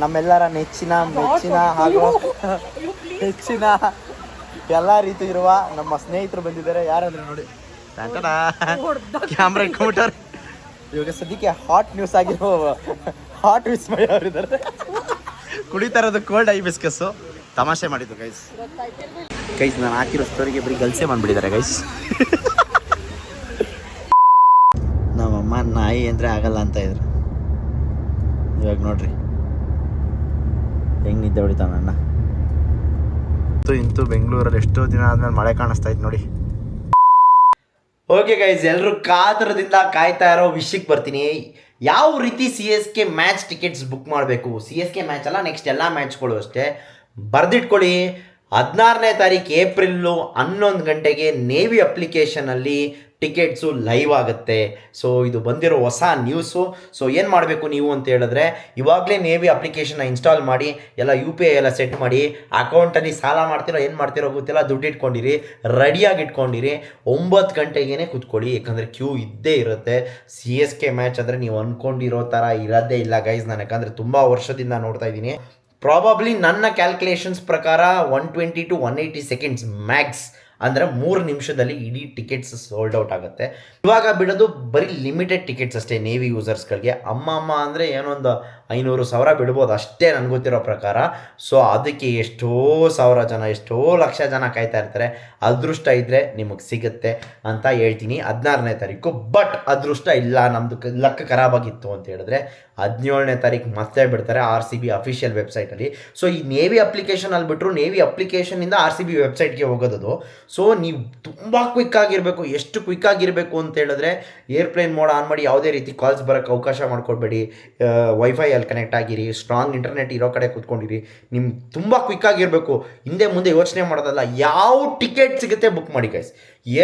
ನಮ್ಮೆಲ್ಲರ ನೆಚ್ಚಿನ ಹಾಗೂ ಹೆಚ್ಚಿನ ಎಲ್ಲ ರೀತಿ ಇರುವ ನಮ್ಮ ಸ್ನೇಹಿತರು ಬಂದಿದ್ದಾರೆ. ಯಾರಂದ್ರೆ ನೋಡಿ, ಕ್ಯಾಮ್ರಾ ಇಟ್ಕೊಂಡ್ಬಿಟ್ಟವ್ರೆ. ಇವಾಗ ಸದ್ಯಕ್ಕೆ ಹಾಟ್ ನ್ಯೂಸ್ ಆಗಿರೋ ಹಾಟ್ ವಿಸ್ಮಯ ಅವರಿದ್ದಾರೆ. ಕುಡಿತಾ ಇರೋದು ಕೋಲ್ಡ್ ಐಬಿಸ್ಕಸ್ಸು. ತಮಾಷೆ ಮಾಡಿದ್ದು ಗೈಸ್. ನಾನು ಹಾಕಿರೋ ಸ್ಟೋರಿಗೆ ಬರೀ ಗಲ್ಸೆ ಬಂದ್ಬಿಟ್ಟಿದ್ದಾರೆ ಗೈಸ್. ನಮ್ಮಮ್ಮ ನಾಯಿ ಅಂದರೆ ಆಗಲ್ಲ ಅಂತ ಇದ್ರು. ಇವಾಗ ನೋಡ್ರಿ ಹೆಂಗೆ ನಿದ್ದೆ ಹೊಡಿತಾವ ನನ್ನ. ಇಂತೂ ಬೆಂಗಳೂರಲ್ಲಿ ಎಷ್ಟೋ ದಿನ ಆದ್ಮೇಲೆ ಮಳೆ ಕಾಣಿಸ್ತಾ ಇತ್ತು ನೋಡಿ. ಓಕೆ ಗೈಸ್, ಎಲ್ಲರೂ ಕಾತರದಿಂದ ಕಾಯ್ತಾ ಇರೋ ವಿಷಯಕ್ಕೆ ಬರ್ತೀನಿ. ಯಾವ ರೀತಿ CSK ಮ್ಯಾಚ್ ಟಿಕೆಟ್ಸ್ ಬುಕ್ ಮಾಡಬೇಕು. CSK ಮ್ಯಾಚ್ ಅಲ್ಲ, ನೆಕ್ಸ್ಟ್ ಎಲ್ಲ ಮ್ಯಾಚ್ಗಳು ಅಷ್ಟೇ. ಬರೆದಿಟ್ಕೊಳ್ಳಿ, 16ನೇ ತಾರೀಕು ಏಪ್ರಿಲ್ಲು 11 ಗಂಟೆಗೆ ನೇವಿ ಅಪ್ಲಿಕೇಶನಲ್ಲಿ ಟಿಕೆಟ್ಸು ಲೈವ್ ಆಗುತ್ತೆ. ಸೊ ಇದು ಬಂದಿರೋ ಹೊಸ ನ್ಯೂಸು. ಸೊ ಏನು ಮಾಡಬೇಕು ನೀವು ಅಂತ ಹೇಳಿದ್ರೆ, ಇವಾಗಲೇ ನೇವಿ ಅಪ್ಲಿಕೇಶನ್ನ ಇನ್ಸ್ಟಾಲ್ ಮಾಡಿ, ಎಲ್ಲ UPI ಎಲ್ಲ ಸೆಟ್ ಮಾಡಿ, ಅಕೌಂಟಲ್ಲಿ ಸಾಲ ಮಾಡ್ತಿರೋ ಏನು ಮಾಡ್ತಿರೋ ಗೊತ್ತಿಲ್ಲ, ದುಡ್ಡು ಇಟ್ಕೊಂಡಿರಿ, ರೆಡಿಯಾಗಿ ಇಟ್ಕೊಂಡಿರಿ. 9 ಗಂಟೆಗೇ ಕೂತ್ಕೊಳ್ಳಿ, ಯಾಕಂದರೆ ಕ್ಯೂ ಇದ್ದೇ ಇರುತ್ತೆ. CSK ಮ್ಯಾಚ್ ಅಂದರೆ ನೀವು ಅಂದ್ಕೊಂಡಿರೋ ಥರ ಇರೋದೇ ಇಲ್ಲ ಗೈಸ್. ನಾನು ಯಾಕಂದರೆ ತುಂಬ ವರ್ಷದಿಂದ ನೋಡ್ತಾ ಇದ್ದೀನಿ. ಪ್ರಾಬಬ್ಲಿ ನನ್ನ ಕ್ಯಾಲ್ಕುಲೇಷನ್ಸ್ ಪ್ರಕಾರ 120 to 180 ಸೆಕೆಂಡ್ಸ್ ಮ್ಯಾಕ್ಸ್, ಅಂದರೆ 3 ನಿಮಿಷದಲ್ಲಿ ಇಡೀ ಟಿಕೆಟ್ಸ್ ಸೋಲ್ಡ್ ಔಟ್ ಆಗುತ್ತೆ. ಇವಾಗ ಬಿಡೋದು ಬರೀ ಲಿಮಿಟೆಡ್ ಟಿಕೆಟ್ಸ್ ಅಷ್ಟೇ ನೇವಿ ಯೂಸರ್ಸ್ಗಳಿಗೆ. ಅಮ್ಮ ಅಂದರೆ ಏನೊಂದು 500,000 ಬಿಡ್ಬೋದು ಅಷ್ಟೇ ನನಗೆ ಗೊತ್ತಿರೋ ಪ್ರಕಾರ. ಸೊ ಅದಕ್ಕೆ ಎಷ್ಟೋ ಸಾವಿರ ಜನ, ಎಷ್ಟೋ ಲಕ್ಷ ಜನ ಕಾಯ್ತಾ ಇರ್ತಾರೆ. ಅದೃಷ್ಟ ಇದ್ದರೆ ನಿಮಗೆ ಸಿಗುತ್ತೆ ಅಂತ ಹೇಳ್ತೀನಿ 16ನೇ ತಾರೀಕು. ಬಟ್ ಅದೃಷ್ಟ ಇಲ್ಲ, ನಮ್ಮದು ಲಕ್ ಖರಾಬಾಗಿತ್ತು ಅಂತ ಹೇಳಿದ್ರೆ 17ನೇ ತಾರೀಕು ಮತ್ತೆ ಬಿಡ್ತಾರೆ RCB ಅಫಿಷಿಯಲ್ ವೆಬ್ಸೈಟಲ್ಲಿ. ಸೊ ಈ ನೇವಿ ಅಪ್ಲಿಕೇಶನಲ್ಲಿ ಬಿಟ್ಟರು, ನೇವಿ ಅಪ್ಲಿಕೇಶನಿಂದ RCB ವೆಬ್ಸೈಟ್ಗೆ ಹೋಗೋದು. ಸೊ ನೀವು ತುಂಬ ಕ್ವಿಕ್ಕಾಗಿರಬೇಕು. ಎಷ್ಟು ಕ್ವಿಕ್ಕಾಗಿರಬೇಕು ಅಂತ ಹೇಳಿದ್ರೆ, ಏರ್ಪ್ಲೇನ್ ಮೋಡ್ ಆನ್ ಮಾಡಿ, ಯಾವುದೇ ರೀತಿ ಕಾಲ್ಸ್ ಬರೋಕ್ಕೆ ಅವಕಾಶ ಮಾಡಿಕೊಡ್ಬೇಡಿ. ವೈಫೈ ಅಲ್ಲಿ ಕನೆಕ್ಟ್ ಆಗಿರಿ, ಸ್ಟ್ರಾಂಗ್ ಇಂಟರ್ನೆಟ್ ಇರೋ ಕಡೆ ಕೂತ್ಕೊಂಡಿರಿ. ನಿಮ್ಗೆ ತುಂಬ ಕ್ವಿಕ್ಕಾಗಿರಬೇಕು. ಹಿಂದೆ ಮುಂದೆ ಯೋಚನೆ ಮಾಡೋದಲ್ಲ. ಯಾವ ಟಿಕೆಟ್ ಸಿಗುತ್ತೆ ಬುಕ್ ಮಾಡಿ ಗೈಸ್.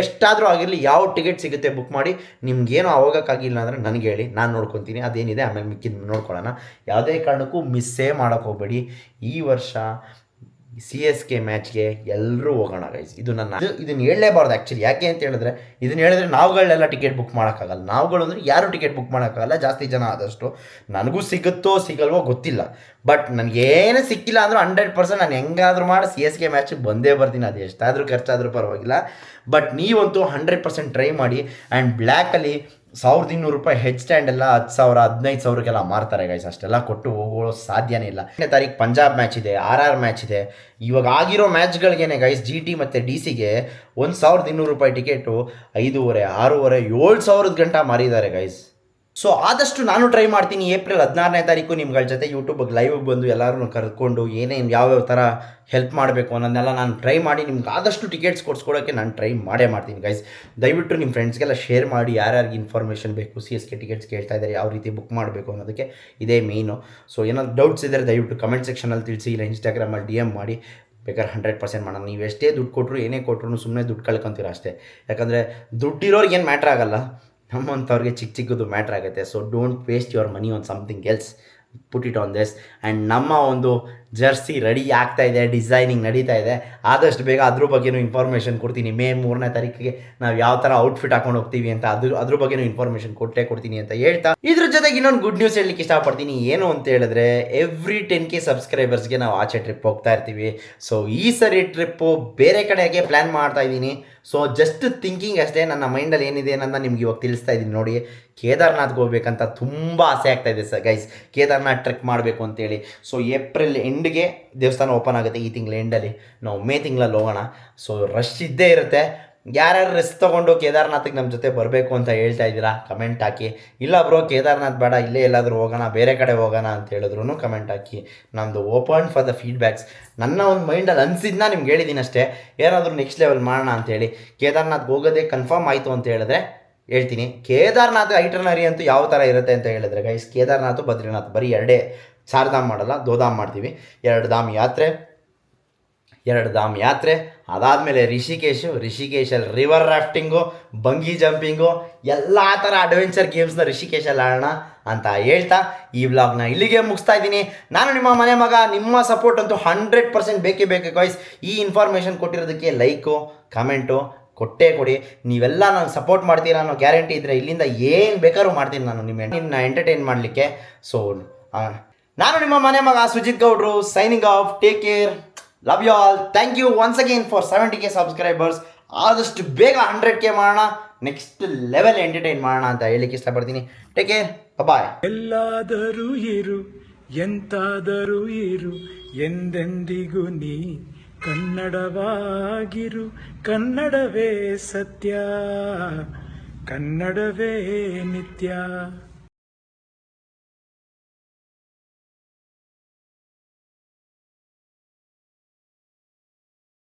ಎಷ್ಟಾದರೂ ಆಗಿರಲಿ, ಯಾವ ಟಿಕೆಟ್ ಸಿಗುತ್ತೆ ಬುಕ್ ಮಾಡಿ. ನಿಮ್ಗೇನೋ ಹೋಗೋಕ್ಕಾಗಿಲ್ಲ ಅಂದರೆ ನನಗೆ ಹೇಳಿ, ನಾನು ನೋಡ್ಕೊತೀನಿ. ಅದೇನಿದೆ ಆಮೇಲೆ ಮಿಕ್ಕಿದ್ದು ನೋಡ್ಕೊಳ್ಳೋಣ. ಯಾವುದೇ ಕಾರಣಕ್ಕೂ ಮಿಸ್ಸೇ ಮಾಡೋಕ್ಕೆ ಹೋಗಬೇಡಿ. ಈ ವರ್ಷ CSK ಮ್ಯಾಚ್ಗೆ ಎಲ್ಲರೂ ಹೋಗೋಣ ಗೈಸ್. ಇದನ್ನು ಹೇಳಲೇಬಾರ್ದು ಆ್ಯಕ್ಚುಲಿ. ಯಾಕೆ ಅಂತ ಹೇಳಿದ್ರೆ, ಇದನ್ನು ಹೇಳಿದ್ರೆ ನಾವುಗಳನ್ನೆಲ್ಲ ಟಿಕೆಟ್ ಬುಕ್ ಮಾಡೋಕ್ಕಾಗಲ್ಲ. ನಾವುಗಳು ಅಂದರೆ ಯಾರು ಟಿಕೆಟ್ ಬುಕ್ ಮಾಡೋಕ್ಕಾಗಲ್ಲ, ಜಾಸ್ತಿ ಜನ ಆದಷ್ಟು. ನನಗೂ ಸಿಗುತ್ತೋ ಸಿಗಲ್ವೋ ಗೊತ್ತಿಲ್ಲ. ಬಟ್ ನನಗೇನು ಸಿಕ್ಕಿಲ್ಲ ಅಂದರೂ 100% ನಾನು ಹೆಂಗಾದರೂ ಮಾಡಿ CSK ಮ್ಯಾಚಿಗೆ ಬಂದೇ ಬರ್ತೀನಿ. ಅದು ಎಷ್ಟಾದರೂ ಖರ್ಚಾದರೂ ಪರವಾಗಿಲ್ಲ. ಬಟ್ ನೀವಂತೂ 100% ಟ್ರೈ ಮಾಡಿ. ಆ್ಯಂಡ್ ಬ್ಲ್ಯಾಕಲ್ಲಿ 1200 ರೂಪಾಯಿ ಹೆಡ್ ಸ್ಟ್ಯಾಂಡ್ ಎಲ್ಲ 10,000 15,000ಕ್ಕೆಲ್ಲ ಮಾರ್ತಾರೆ ಗೈಸ್. ಅಷ್ಟೆಲ್ಲ ಕೊಟ್ಟು ಹೋಗೋ ಸಾಧ್ಯನೇ ಇಲ್ಲ. 8ನೇ ತಾರೀಕು ಪಂಜಾಬ್ ಮ್ಯಾಚ್ ಇದೆ, RR ಮ್ಯಾಚ್ ಇದೆ. ಇವಾಗ ಆಗಿರೋ ಮ್ಯಾಚ್ಗಳಿಗೇನೆ ಗೈಸ್ GT ಮತ್ತು DCಗೆ 1200 ರೂಪಾಯಿ ಟಿಕೆಟು 5,500 6,500 7,000 ಗಂಟ ಮಾರಿದ್ದಾರೆ ಗೈಸ್. ಸೊ ಆದಷ್ಟು ನಾನು ಟ್ರೈ ಮಾಡ್ತೀನಿ ಏಪ್ರಿಲ್ 16ನೇ ತಾರೀಕು ನಿಮ್ಗಳ ಜೊತೆ ಯೂಟ್ಯೂಬಿಗೆ ಲೈವ್ ಬಂದು ಎಲ್ಲರೂ ಕರ್ಕೊಂಡು ಏನೇನು ಯಾವ್ಯಾವ ಥರ ಹೆಲ್ಪ್ ಮಾಡಬೇಕು ಅನ್ನೋದನ್ನೆಲ್ಲ ನಾನು ಟ್ರೈ ಮಾಡಿ ನಿಮ್ಗೆ ಆದಷ್ಟು ಟಿಕೆಟ್ಸ್ ಕೊಡ್ಸ್ಕೊಡೋಕ್ಕೆ ನಾನು ಟ್ರೈ ಮಾಡ್ತೀನಿ ಗೈಸ್. ದಯವಿಟ್ಟು ನಿಮ್ಮ ಫ್ರೆಂಡ್ಸ್ಗೆಲ್ಲ ಶೇರ್ ಮಾಡಿ. ಯಾರ್ಯಾರಿಗೆ ಇನ್ಫಾರ್ಮೇಷನ್ ಬೇಕು, CSK ಟಿಕೆಟ್ಸ್ ಕೇಳ್ತಾ ಇದ್ದಾರೆ, ಯಾವ ರೀತಿ ಬುಕ್ ಮಾಡಬೇಕು ಅನ್ನೋದಕ್ಕೆ ಇದೇ ಮೇಯ್ನು. ಸೊ ಏನಾದ್ರು ಡೌಟ್ಸ್ ಇದ್ದರೆ ದಯವಿಟ್ಟು ಕಮೆಂಟ್ ಸೆಕ್ಷನಲ್ಲಿ ತಿಳಿಸಿ, ಇಲ್ಲ ಇನ್ಸ್ಟಾಗ್ರಾಮಲ್ಲಿ DM ಮಾಡಿ. ಬೇಕಾದ್ರೆ 100% ಮಾಡೋಣ. ನೀವು ಎಷ್ಟೇ ದುಡ್ಡು ಕೊಟ್ಟರು, ಏನೇ ಕೊಟ್ಟರು ಸುಮ್ಮನೆ ದುಡ್ಡು ಕಳ್ಕೊತೀರ ಅಷ್ಟೇ. ಯಾಕಂದರೆ ದುಡ್ಡಿರೋರ್ಗೆ ಏನು ಮ್ಯಾಟ್ರ್ ಆಗಲ್ಲ, ನಮ್ಮಂಥವ್ರಿಗೆ ಚಿಕ್ಕದು ಮ್ಯಾಟ್ರ್ ಆಗುತ್ತೆ. So don't waste your money on something else, put it on this. And ನಮ್ಮ ಒಂದು ಜರ್ಸಿ ರೆಡಿ ಆಗ್ತಾ ಇದೆ, ಡಿಸೈನಿಂಗ್ ನಡೀತಾ ಇದೆ. ಆದಷ್ಟು ಬೇಗ ಅದ್ರ ಬಗ್ಗೆನೂ ಇನ್ಫಾರ್ಮೇಷನ್ ಕೊಡ್ತೀನಿ. ಮೇ 3ನೇ ತಾರೀಕಿಗೆ ನಾವು ಯಾವ ಥರ ಔಟ್ಫಿಟ್ ಹಾಕೊಂಡು ಹೋಗ್ತೀವಿ ಅಂತ ಅದ್ರ ಬಗ್ಗೆನೂ ಇನ್ಫಾರ್ಮೇಷನ್ ಕೊಡ್ತೀನಿ ಅಂತ ಹೇಳ್ತಾ, ಇದ್ರ ಜೊತೆಗೆ ಇನ್ನೊಂದು ಗುಡ್ ನ್ಯೂಸ್ ಹೇಳಲಿಕ್ಕೆ ಇಷ್ಟಪಡ್ತೀನಿ. ಏನು ಅಂತ ಹೇಳಿದ್ರೆ, ಎವ್ರಿ 10K ಸಬ್ಸ್ಕ್ರೈಬರ್ಸ್ಗೆ ನಾವು ಆಚೆ ಟ್ರಿಪ್ ಹೋಗ್ತಾ ಇರ್ತೀವಿ. ಸೊ ಈ ಸರಿ ಟ್ರಿಪ್ಪು ಬೇರೆ ಕಡೆಗೆ ಪ್ಲ್ಯಾನ್ ಮಾಡ್ತಾ ಇದ್ದೀನಿ. ಸೊ ಜಸ್ಟ್ ಥಿಂಕಿಂಗ್ ಅಷ್ಟೇ. ನನ್ನ ಮೈಂಡಲ್ಲಿ ಏನಿದೆ ಅನ್ನೋದನ್ನ ನಿಮ್ಗೆ ಇವಾಗ ತಿಳಿಸ್ತಾ ಇದ್ದೀನಿ ನೋಡಿ. ಕೇದಾರ್ನಾಥ್ಗೆ ಹೋಗ್ಬೇಕಂತ ತುಂಬ ಆಸೆ ಆಗ್ತಾ ಇದೆ ಸರ್ ಗೈಸ್. ಕೇದಾರ್ನಾಥ್ ಟ್ರೆಕ್ ಮಾಡಬೇಕು ಅಂತೇಳಿ. ಸೊ ಏಪ್ರಿಲ್ ಎಂಡ್ಗೆ ದೇವಸ್ಥಾನ ಓಪನ್ ಆಗುತ್ತೆ, ಈ ತಿಂಗಳ ಎಂಡಲ್ಲಿ. ನಾವು ಮೇ ತಿಂಗಳಲ್ಲಿ ಹೋಗೋಣ. ಸೊ ರಶ್ ಇದ್ದೇ ಇರುತ್ತೆ. ಯಾರ್ಯಾರು ರಿಸ್ಕ್ ತೊಗೊಂಡು ಕೇದಾರ್ನಾಥಿಗೆ ನಮ್ಮ ಜೊತೆ ಬರಬೇಕು ಅಂತ ಹೇಳ್ತಾ ಇದ್ದೀರಾ, ಕಮೆಂಟ್ ಹಾಕಿ. ಇಲ್ಲ ಬ್ರೋ ಕೇದಾರ್ನಾಥ್ ಬೇಡ, ಇಲ್ಲೇ ಎಲ್ಲಾದರೂ ಹೋಗೋಣ, ಬೇರೆ ಕಡೆ ಹೋಗೋಣ ಅಂತ ಹೇಳಿದ್ರು ಕಮೆಂಟ್ ಹಾಕಿ. ನಮ್ಮದು ಓಪನ್ ಫಾರ್ ದ ಫೀಡ್ಬ್ಯಾಕ್ಸ್. ನನ್ನ ಒಂದು ಮೈಂಡಲ್ಲಿ ಅನಿಸಿದ್ನ ನಿಮ್ಗೆ ಹೇಳಿದ್ದೀನಿ ಅಷ್ಟೇ. ಏನಾದರೂ ನೆಕ್ಸ್ಟ್ ಲೆವೆಲ್ ಮಾಡೋಣ ಅಂತೇಳಿ. ಕೇದಾರ್ನಾಥ್ಗೆ ಹೋಗೋದೇ ಕನ್ಫರ್ಮ್ ಆಯಿತು ಅಂತ ಹೇಳಿದ್ರೆ ಹೇಳ್ತೀನಿ. ಕೇದಾರ್ನಾಥ್ ಐಟರ್ನರಿ ಅಂತೂ ಯಾವ ಥರ ಇರುತ್ತೆ ಅಂತ ಹೇಳಿದ್ರೆ ಗೈಸ್, ಕೇದಾರ್ನಾಥ್ ಬದ್ರಿನಾಥ್ ಬರೀ 2 ಚಾರ್ಧಾಮ್ ಮಾಡಲ್ಲ, ದೋಧಾಮ್ ಮಾಡ್ತೀವಿ. 2 ಧಾಮ್ ಯಾತ್ರೆ ಅದಾದಮೇಲೆ ರಿಷಿಕೇಶಲ್ಲಿ ರಿವರ್ ರಾಫ್ಟಿಂಗು, ಬಂಗಿ ಜಂಪಿಂಗು, ಎಲ್ಲ ಥರ ಅಡ್ವೆಂಚರ್ ಗೇಮ್ಸ್ನ ರಿಷಿಕೇಶಲ್ಲಿ ಆಡೋಣ ಅಂತ ಹೇಳ್ತಾ ಈ ವ್ಲಾಗ್ನ ಇಲ್ಲಿಗೆ ಮುಗಿಸ್ತಾ ಇದ್ದೀನಿ. ನಾನು ನಿಮ್ಮ ಮನೆ ಮಗ. ನಿಮ್ಮ ಸಪೋರ್ಟ್ ಅಂತೂ 100% ಬೇಕೇ ಬೇಕು ಗೈಸ್. ಈ ಇನ್ಫಾರ್ಮೇಷನ್ ಕೊಟ್ಟಿರೋದಕ್ಕೆ ಲೈಕು, ಕಮೆಂಟು ಕೊಟ್ಟೇ ಕೊಡಿ. ನೀವೆಲ್ಲ ನಾನು ಸಪೋರ್ಟ್ ಮಾಡ್ತೀರಾ ಅನ್ನೋ ಗ್ಯಾರಂಟಿ ಇದ್ದರೆ ಇಲ್ಲಿಂದ ಏನು ಬೇಕಾದ್ರೂ ಮಾಡ್ತೀನಿ ನಾನು ನಿಮ್ಮನ್ನ ಎಂಟರ್ಟೈನ್ ಮಾಡಲಿಕ್ಕೆ. ಸೊ ನಾನು ನಿಮ್ಮ ಮನೆ ಮಗ ಸುಜಿತ್ ಗೌಡ್ರು, signing off. Take care, love you all. Thank you once again for 70K subscribers. ಆದಷ್ಟು ಬೇಗ 100K ಮಾಡೋಣ. ನೆಕ್ಸ್ಟ್ ಲೆವೆಲ್ ಎಂಟರ್ಟೈನ್ ಮಾಡೋಣ ಅಂತ ಹೇಳಿಕ್ಕೆ ಇಷ್ಟಪಡ್ತೀನಿ. ಟೇಕ್ ಕೇರ್, ಬಾಯ್. ಎಲ್ಲಾದರೂ ಇರು ಎಂತಾದರೂ ಇರು ಎಂದೆಂದಿಗೂ ನೀ ಕನ್ನಡವಾಗಿರು. ಕನ್ನಡವೇ ಸತ್ಯ, ಕನ್ನಡವೇ ನಿತ್ಯ.